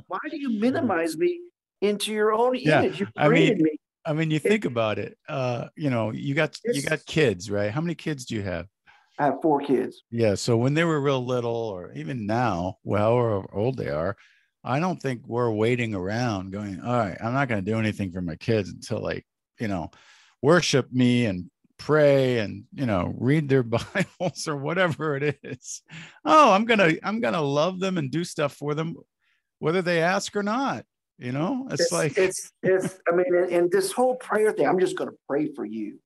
Why do you minimize me into your own image? You created me. You think about it. You got kids, right? How many kids do you have? I have 4 kids. Yeah. So when they were real little, or even now, however old they are, I don't think we're waiting around going, all right, I'm not going to do anything for my kids until worship me and pray and, read their Bibles or whatever it is. Oh, I'm going to love them and do stuff for them, whether they ask or not. It's and this whole prayer thing, I'm just going to pray for you.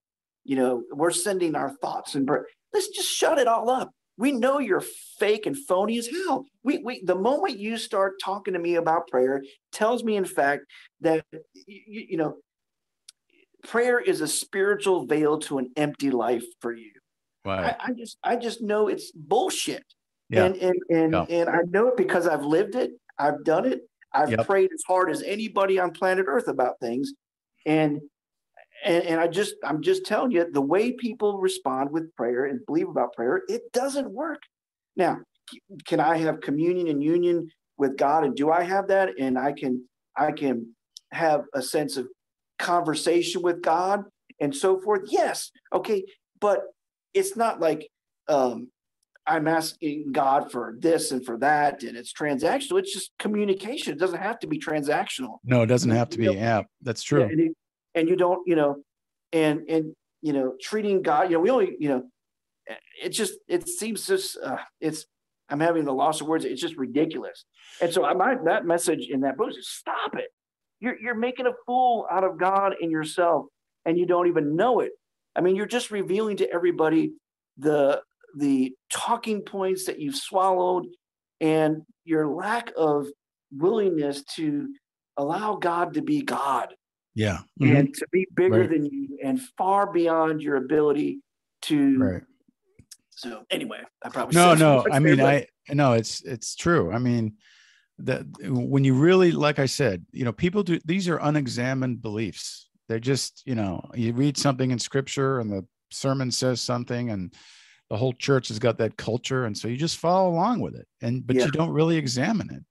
We're sending our thoughts and let's just shut it all up. We know you're fake and phony as hell. The moment you start talking to me about prayer tells me, in fact, that prayer is a spiritual veil to an empty life for you. Right. I just know it's bullshit. Yeah. And I know it because I've lived it. I've done it. I've prayed as hard as anybody on planet Earth about things. And I'm just telling you, the way people respond with prayer and believe about prayer, it doesn't work. Now, can I have communion and union with God? And do I have that? And I can have a sense of conversation with God and so forth. Yes. Okay. But it's not like I'm asking God for this and for that, and it's transactional. It's just communication. It doesn't have to be transactional. No, it doesn't have to be. Yeah, that's true. Yeah, and you don't, and treating God, we only, it seems just, I'm having the loss of words. It's just ridiculous. And so that message in that book is stop it. You're making a fool out of God and yourself, and you don't even know it. You're just revealing to everybody the talking points that you've swallowed and your lack of willingness to allow God to be God. Yeah. And to be bigger than you and far beyond your ability to. Right. So anyway, I probably it's true. That when you really, like I said, people do, these are unexamined beliefs. They're just, you read something in scripture and the sermon says something and the whole church has got that culture. And so you just follow along with it. But you don't really examine it.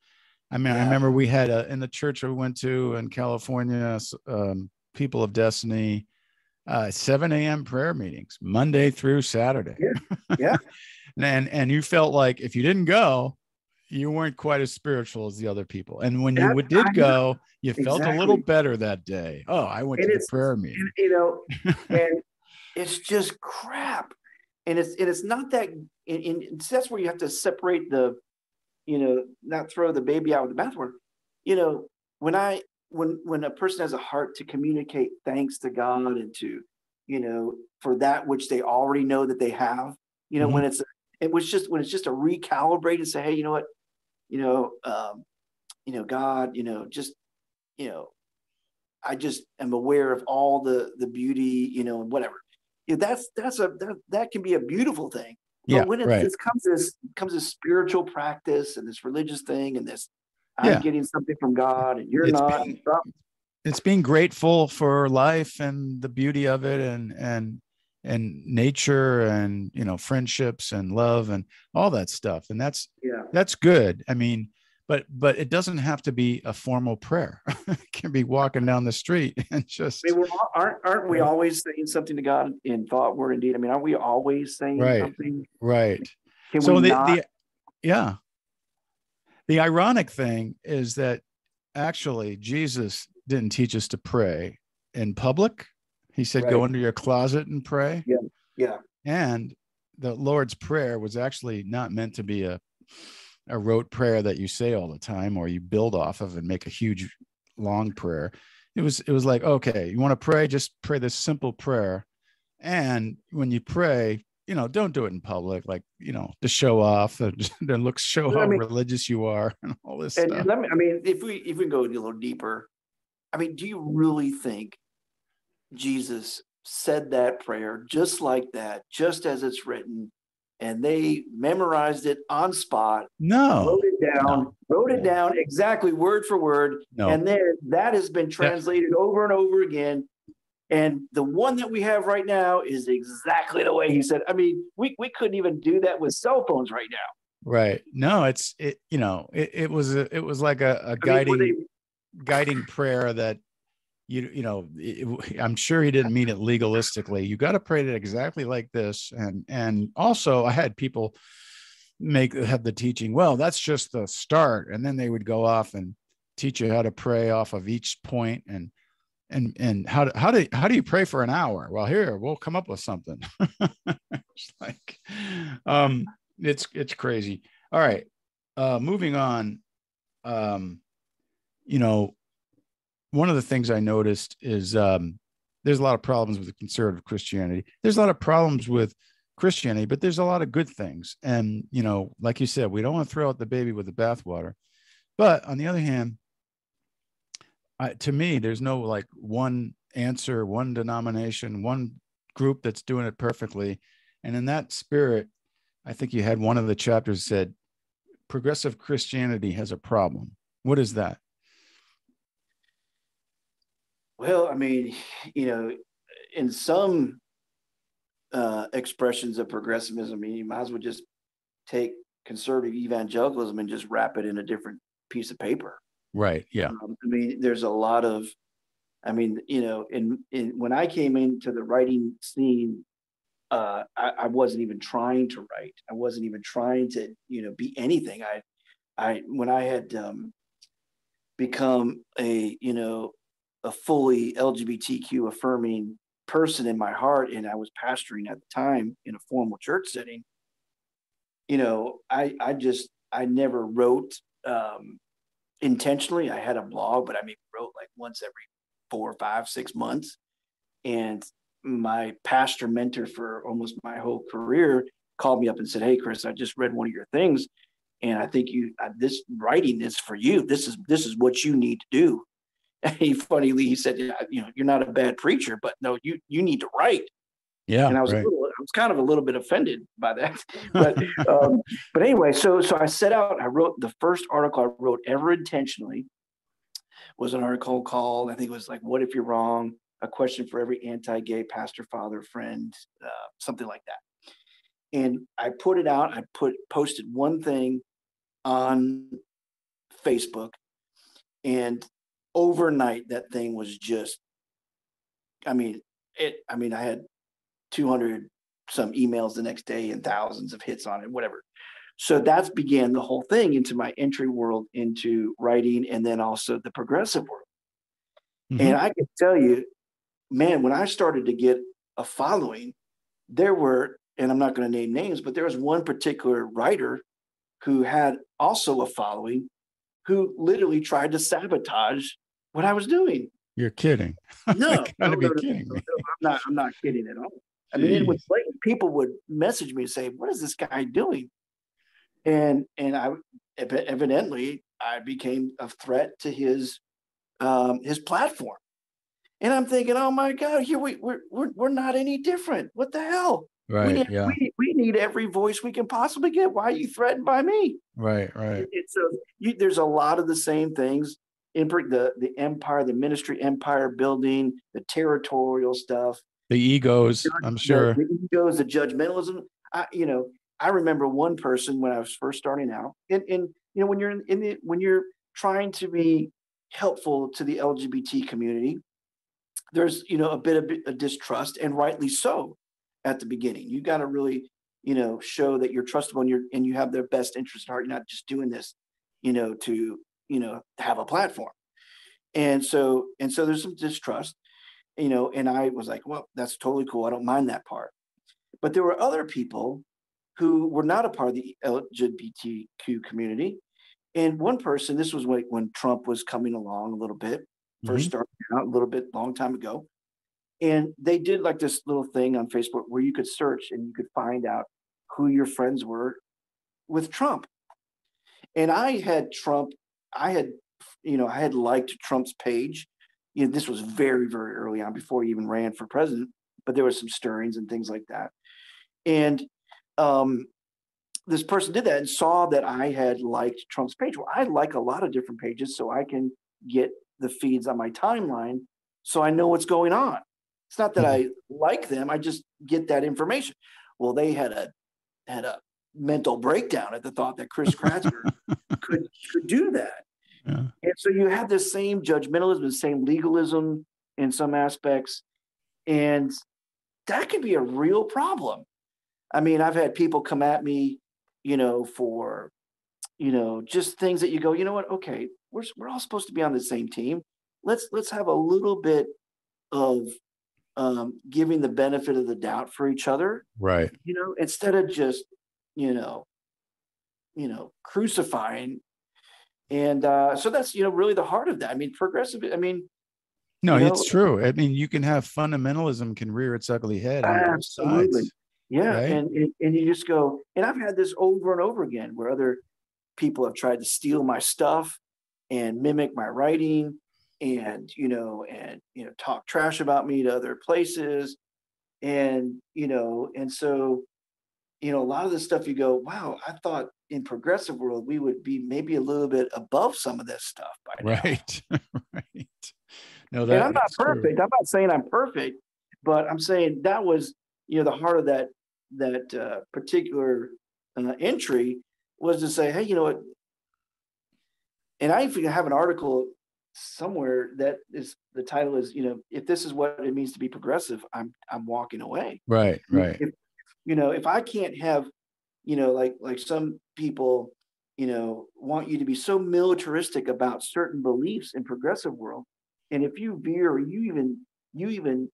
I remember we had in the church we went to in California, People of Destiny, 7 a.m. prayer meetings, Monday through Saturday. Yeah. and you felt like if you didn't go, you weren't quite as spiritual as the other people. And when you did go, you felt a little better that day. Oh, I went to the prayer meeting. And it's just crap. And it's not that, and that's where you have to separate not throw the baby out with the bathwater. When I when a person has a heart to communicate thanks to God and to, for that which they already know that they have, Mhm. when it's just a recalibrate and say, hey, you know what, God, just, I just am aware of all the beauty, and whatever. That can be a beautiful thing. Yeah, But when right. this comes this spiritual practice and this religious thing and this, I'm Yeah. getting something from God and you're It's not. being, it's being grateful for life and the beauty of it, and nature, and friendships and love and all that stuff. And Yeah. that's good. I mean, but it doesn't have to be a formal prayer. It can be walking down the street and just, I mean, aren't we always saying something to God in thought, word, and deed? I mean, aren't we always saying right, something? right. Can we So not? yeah, the ironic thing is that actually Jesus didn't teach us to pray in public. He said, Right. go into your closet and pray. Yeah. Yeah. And the Lord's Prayer was actually not meant to be a rote prayer that you say all the time or you build off of and make a huge long prayer. It was like, okay, you want to pray, just pray this simple prayer. And when you pray, don't do it in public, like, to show off and show how I mean, religious you are and all this and stuff. if we go a little deeper, I mean, do you really think Jesus said that prayer just like that, just as it's written, and they memorized it on spot, No, wrote it down exactly word for word, no. and then that has been translated over and over again. And the one that we have right now is exactly the way he said. I mean, we couldn't even do that with cell phones right now. Right. No, it was like a guiding prayer that I'm sure he didn't mean it legalistically. You got to pray it exactly like this. And also I had people have the teaching, well, that's just the start. And then they would go off and teach you how to pray off of each point, and how do you pray for an hour? Well, here, we'll come up with something. It's like, it's crazy. All right. Moving on. One of the things I noticed is there's a lot of problems with conservative Christianity. There's a lot of problems with Christianity, but there's a lot of good things. And, like you said, we don't want to throw out the baby with the bathwater. But on the other hand, to me, there's no like one answer, one denomination, one group that's doing it perfectly. And in that spirit, I think you had one of the chapters said, progressive Christianity has a problem. What is that? Well, I mean, in some expressions of progressivism, I mean, you might as well just take conservative evangelicalism and just wrap it in a different piece of paper. Right. Yeah. I mean, there's a lot of, I mean, when I came into the writing scene, I wasn't even trying to write. I wasn't even trying to, be anything. When I had become a fully LGBTQ affirming person in my heart, and I was pastoring at the time in a formal church setting, I never wrote intentionally. I had a blog, but I wrote like once every 4, 5, 6 months. And my pastor mentor for almost my whole career called me up and said, "Hey, Chris, I just read one of your things, and I think this writing is for you. This is what you need to do." And he said, "You're not a bad preacher, but no, you need to write." Yeah. And I was kind of a little bit offended by that, but anyway, so I set out. I wrote the first article I wrote ever intentionally was an article called, I think it was like, "What if you're wrong? A question for every anti-gay pastor, father, friend," something like that. And I put it out. I posted one thing on Facebook, and overnight that thing was just, I had 200 some emails the next day and thousands of hits on it, whatever. So that began the whole thing into my entry world into writing, and then also the progressive world. Mm-hmm. And I can tell you, man, when I started to get a following, there were, and I'm not going to name names, but there was one particular writer who had also a following who literally tried to sabotage what I was doing. You're kidding. No, You gotta be kidding no, me. I'm not kidding at all. I mean, it was Jeez. like people would message me and say, "What is this guy doing?" And I evidently I became a threat to his platform. And I'm thinking, oh my God, here we're not any different. What the hell? Right. Yeah. We need every voice we can possibly get. Why are you threatened by me? Right. Right. So there's a lot of the same things in the empire, the ministry empire building, the territorial stuff, The egos, I'm sure. the egos, the judgmentalism. I remember one person when I was first starting out, and when you're when you're trying to be helpful to the LGBT community, there's a bit of a distrust, and rightly so, at the beginning. You got to really show that you're trustable and you have their best interest at heart. You're not just doing this to have a platform. And so there's some distrust, and I was like, well, that's totally cool, I don't mind that part. But there were other people who were not a part of the LGBTQ community. And one person, this was when Trump was coming along a little bit, first starting out a little bit, long time ago. And they did like this little thing on Facebook where you could search and you could find out who your friends were with Trump. And I had Trump, I had liked Trump's page. This was very, very early on before he even ran for president, but there was some stirrings and things like that. And this person did that and saw that I had liked Trump's page. Well, I like a lot of different pages so I can get the feeds on my timeline so I know what's going on. It's not that I like them, I just get that information. Well, they had a mental breakdown at the thought that Chris Kratzer could do that. Yeah. And so you have this same judgmentalism, the same legalism in some aspects, and that could be a real problem. I mean, I've had people come at me, for, just things that you go, you know what? Okay, we're all supposed to be on the same team. Let's have a little bit of giving the benefit of the doubt for each other, Right. instead of just, crucifying. And so that's, really the heart of that. I mean, progressive, No, it's true. I mean, you can have fundamentalism can rear its ugly head on both absolutely. sides. Yeah. Right? And you just go, and I've had this over and over again where other people have tried to steal my stuff and mimic my writing and talk trash about me to other places. And so a lot of this stuff you go, wow, I thought in progressive world we would be maybe a little bit above some of this stuff by now. Right. Right. No, And I'm not true. perfect. I'm not saying I'm perfect, but I'm saying that was the heart of that particular entry was to say, hey, you know what? And I even have an article somewhere that is the title is, if this is what it means to be progressive, I'm walking away. Right. Right. If I can't have, like some people, want you to be so militaristic about certain beliefs in progressive world, and if you veer, or you even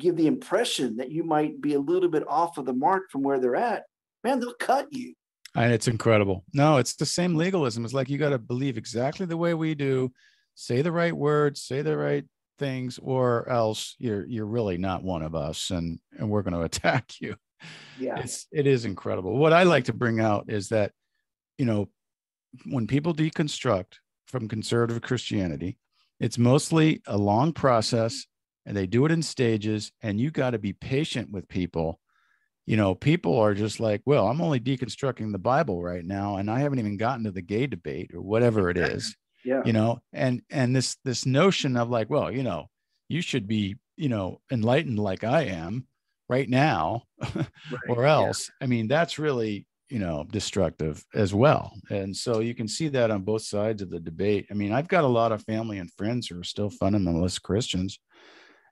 give the impression that you might be a little bit off of the mark from where they're at, man, they'll cut you. And it's incredible. No, it's the same legalism. It's like you got to believe exactly the way we do, say the right words, say the right things, or else you're really not one of us, and we're going to attack you. Yeah, it is incredible. What I like to bring out is that, when people deconstruct from conservative Christianity, it's mostly a long process, and they do it in stages, and you got to be patient with people. People are just like, well, I'm only deconstructing the Bible right now, and I haven't even gotten to the gay debate or whatever it is. yeah. And this notion of like, well, you should be, enlightened like I am right now, Right, or else. Yeah. I mean, that's really, destructive as well. And so you can see that on both sides of the debate. I mean, I've got a lot of family and friends who are still fundamentalist Christians,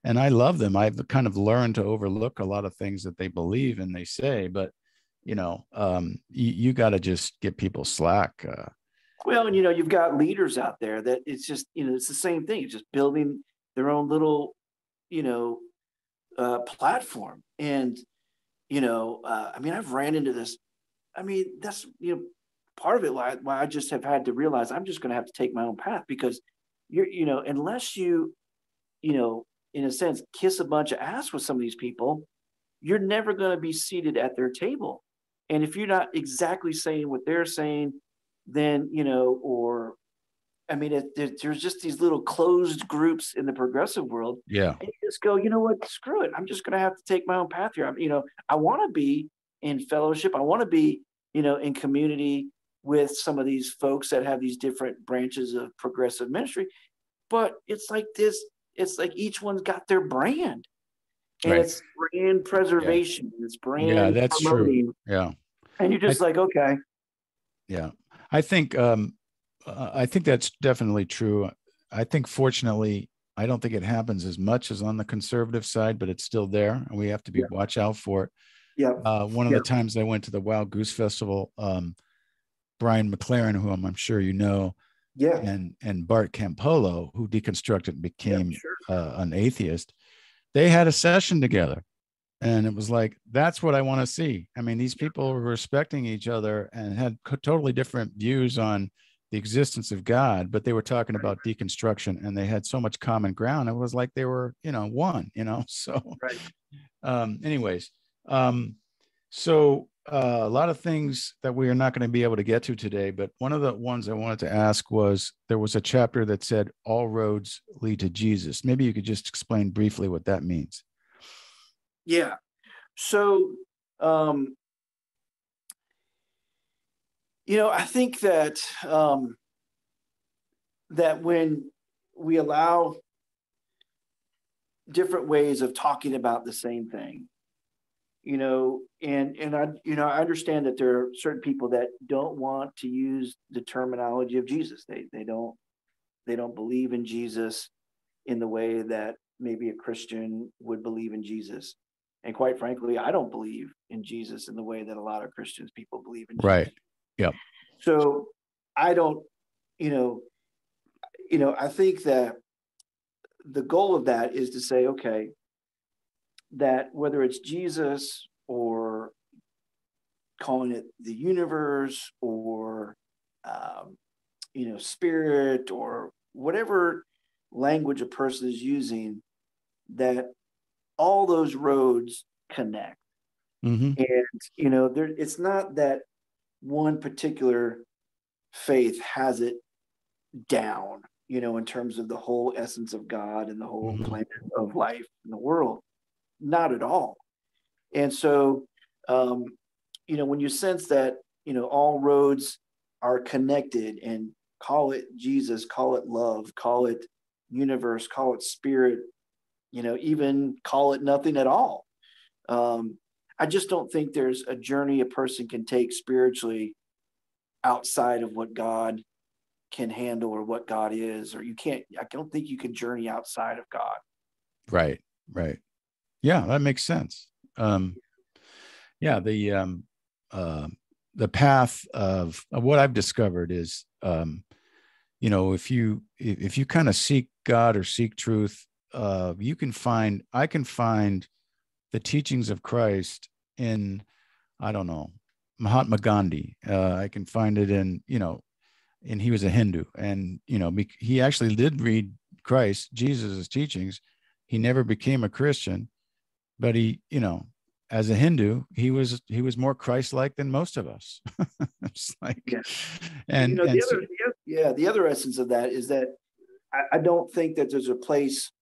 and I love them. I've kind of learned to overlook a lot of things that they believe and they say, but you got to just get people slack. Well, and you've got leaders out there that it's just it's the same thing. It's just building their own little platform, and I've ran into this. I mean, that's part of it why I just have had to realize I'm just going to have to take my own path, because unless you, in a sense, kiss a bunch of ass with some of these people, you're never going to be seated at their table. And if you're not exactly saying what they're saying, then, there's just these little closed groups in the progressive world. Yeah. And you just go, you know what, screw it. I'm just going to have to take my own path here. I want to be in fellowship. I want to be, in community with some of these folks that have these different branches of progressive ministry. But it's like this, it's like each one's got their brand. And Right. it's brand preservation. Yeah. It's brand that's promoting. true. Yeah. And you're just okay. Yeah. I think that's definitely true. I think, fortunately, I don't think it happens as much as on the conservative side, but it's still there, and we have to be watch out for it. Yeah. One of the times I went to the Wild Goose Festival, Brian McLaren, who I'm sure you know, and Bart Campolo, who deconstructed and became an atheist, they had a session together. And it was like, that's what I want to see. I mean, these people were respecting each other and had totally different views on the existence of God, but they were talking about deconstruction, and they had so much common ground. It was like they were, one, so anyways. So a lot of things that we are not going to be able to get to today, but one of the ones I wanted to ask was, there was a chapter that said all roads lead to Jesus. Maybe you could just explain briefly what that means. Yeah. So, I think that, that when we allow different ways of talking about the same thing, and I understand that there are certain people that don't want to use the terminology of Jesus. They don't believe in Jesus in the way that maybe a Christian would believe in Jesus. And quite frankly, I don't believe in Jesus in the way that a lot of Christians people believe in Jesus. Right. Yep. So I don't, I think that the goal of that is to say, okay, that whether it's Jesus or calling it the universe or, spirit or whatever language a person is using, that all those roads connect. Mm-hmm. And, it's not that one particular faith has it down, in terms of the whole essence of God and the whole plan of life in the world. Not at all. And so, when you sense that, all roads are connected, and call it Jesus, call it love, call it universe, call it spirit, even call it nothing at all. I just don't think there's a journey a person can take spiritually outside of what God can handle or what God is, or I don't think you can journey outside of God. Right. Yeah, that makes sense. The path of what I've discovered is, if you kind of seek God or seek truth, I can find the teachings of Christ in, I don't know, Mahatma Gandhi. I can find it in, and he was a Hindu, and, he actually did read Jesus' teachings. He never became a Christian, but he, as a Hindu, he was more Christ-like than most of us. It's like, and the other essence of that is that I don't think that there's a place,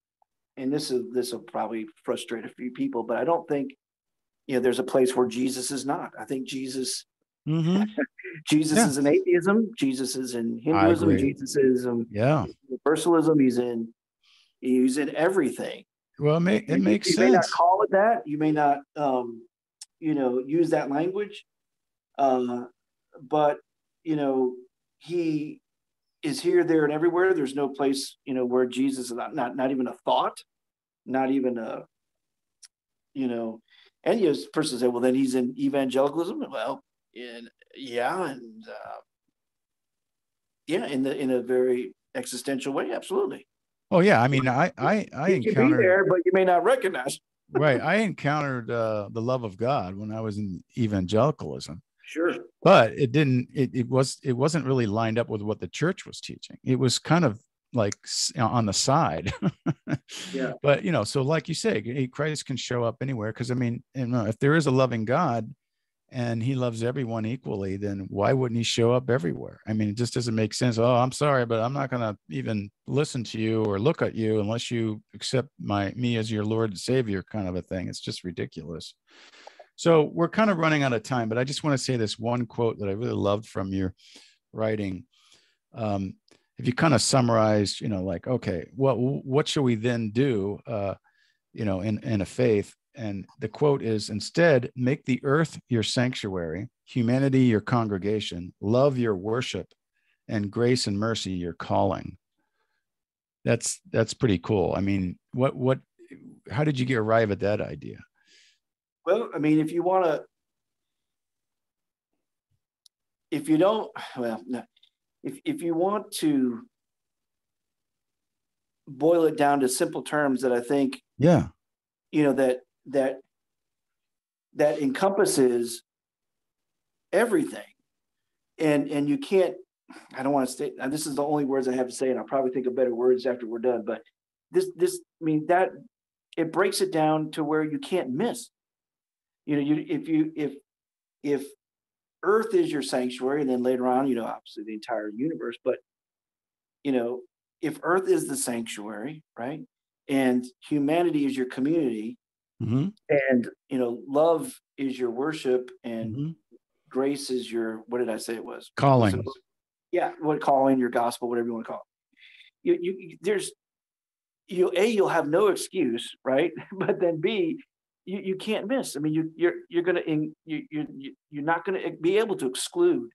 and this will probably frustrate a few people, but I don't think, there's a place where Jesus is not. I think Jesus, Jesus is in atheism. Jesus is in Hinduism. Jesus is universalism. He's in everything. Well, it makes sense. You may not call it that. You may not, use that language. But, he is here, there, and everywhere. There's no place, where Jesus is not even a thought, not even a, and yes, person say, well, then he's in evangelicalism. Well, in a very existential way, absolutely. Oh yeah, I mean, I you can be there, but you may not recognize. Right, I encountered the love of God when I was in evangelicalism. Sure, but it wasn't really lined up with what the church was teaching. It was kind of like on the side. Yeah. But, so like you say, Christ can show up anywhere. Cause I mean, if there is a loving God and he loves everyone equally, then why wouldn't he show up everywhere? I mean, it just doesn't make sense. Oh, I'm sorry, but I'm not going to even listen to you or look at you unless you accept me as your Lord and Savior, kind of a thing. It's just ridiculous. So we're kind of running out of time, but I just want to say this one quote that I really loved from your writing. If you kind of summarize, like, okay, what should we then do, in a faith? And the quote is, instead, make the earth your sanctuary, humanity your congregation, love your worship, and grace and mercy your calling. That's pretty cool. I mean, how did you arrive at that idea? Well, I mean, if you want to boil it down to simple terms that I think, that encompasses everything. And you can't, I don't want to say, this is the only words I have to say, and I'll probably think of better words after we're done, but that it breaks it down to where you can't miss. If Earth is your sanctuary, and then later on, obviously the entire universe, but if Earth is the sanctuary, right, and humanity is your community, mm-hmm. and love is your worship, and mm-hmm. grace is your, what did I say it was? Calling. So, yeah, calling, your gospel, whatever you want to call it. You'll have no excuse, right? But then B, you can't miss. I mean, you're not gonna be able to exclude.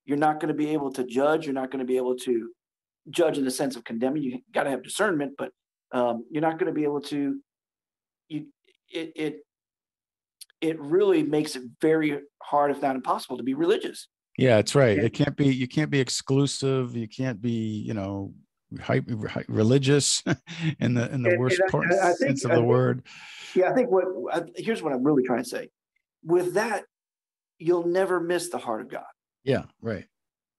You're not going to be able to judge. You're not going to be able to judge in the sense of condemning. You got to have discernment, but you're not going to be able to. It really makes it very hard, if not impossible, to be religious. Yeah, that's right. It can't be. You can't be exclusive. You can't be, religious in the worst sense of the word. Yeah, I think here's what I'm really trying to say. With that, you'll never miss the heart of God. Yeah, right.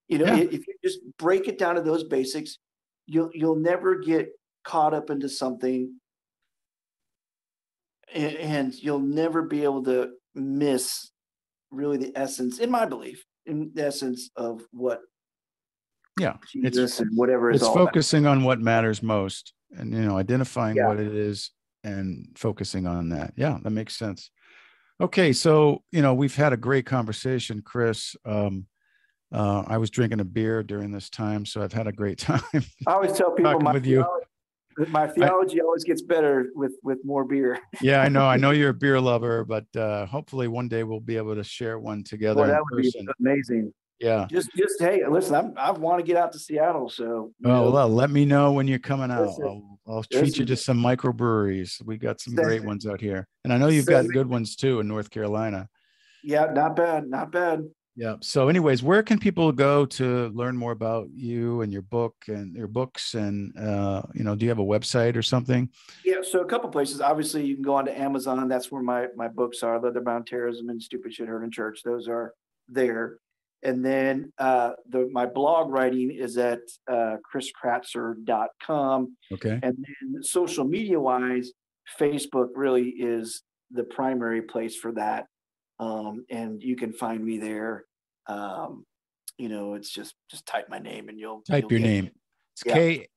If you just break it down to those basics, you'll never get caught up into something, and you'll never be able to miss really the essence, in my belief, in the essence of what Jesus and whatever is all about. It's focusing on what matters most, and identifying what it is and focusing on that. Yeah, that makes sense. Okay, so we've had a great conversation, Chris. I was drinking a beer during this time, so I've had a great time. I always tell people my you. theology always gets better with more beer. Yeah, I know. I know you're a beer lover, but hopefully one day we'll be able to share one together. Boy, that would be amazing. Yeah. Just hey, listen, I want to get out to Seattle, so. Well, let me know when you're coming out. I'll treat you to some microbreweries. We got some great ones out here, and I know you've got good ones too in North Carolina. Yeah, not bad. Yeah. So anyways, where can people go to learn more about you and your book and your books? And, do you have a website or something? Yeah. So a couple places. Obviously, you can go on to Amazon. That's where my books are. Leatherbound Terrorism and Stupid Shit Heard in Church. Those are there. And then my blog writing is at chriskratzer.com. Okay. And then social media wise, Facebook really is the primary place for that. And you can find me there. It's just type my name and you'll type your name. It's Kratzer.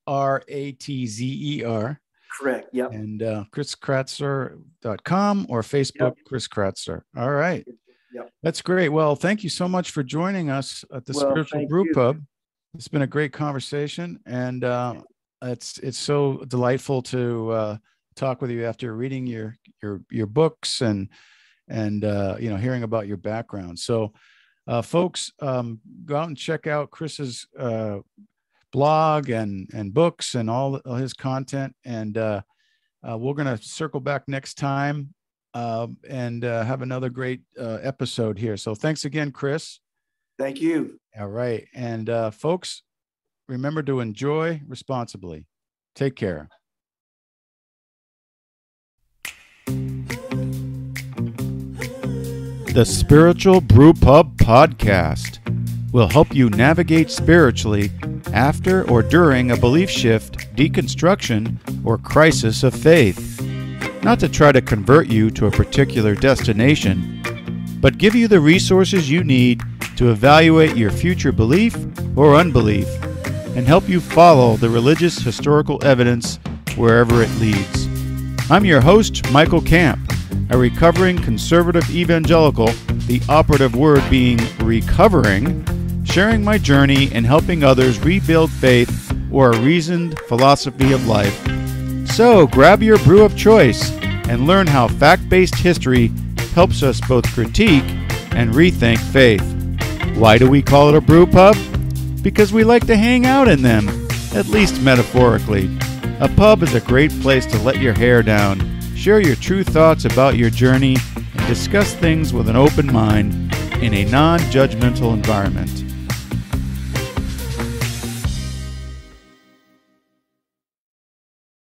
Correct. Yep. And chriskratzer.com or Facebook, Chris Kratzer. All right. Yep. That's great. Well, thank you so much for joining us at the Spiritual Brewpub. It's been a great conversation, and it's so delightful to talk with you after reading your books and hearing about your background. So folks, go out and check out Chris's blog and books and all his content. And we're going to circle back next time and have another great episode here. So thanks again, Chris. Thank you. All right. And folks, remember to enjoy responsibly. Take care. The Spiritual Brewpub Podcast will help you navigate spiritually after or during a belief shift, deconstruction, or crisis of faith. Not to try to convert you to a particular destination, but give you the resources you need to evaluate your future belief or unbelief and help you follow the religious historical evidence wherever it leads. I'm your host, Michael Camp, a recovering conservative evangelical, the operative word being recovering, sharing my journey and helping others rebuild faith or a reasoned philosophy of life. So grab your brew of choice and learn how fact-based history helps us both critique and rethink faith. Why do we call it a brew pub? Because we like to hang out in them, at least metaphorically. A pub is a great place to let your hair down, share your true thoughts about your journey, and discuss things with an open mind in a non-judgmental environment.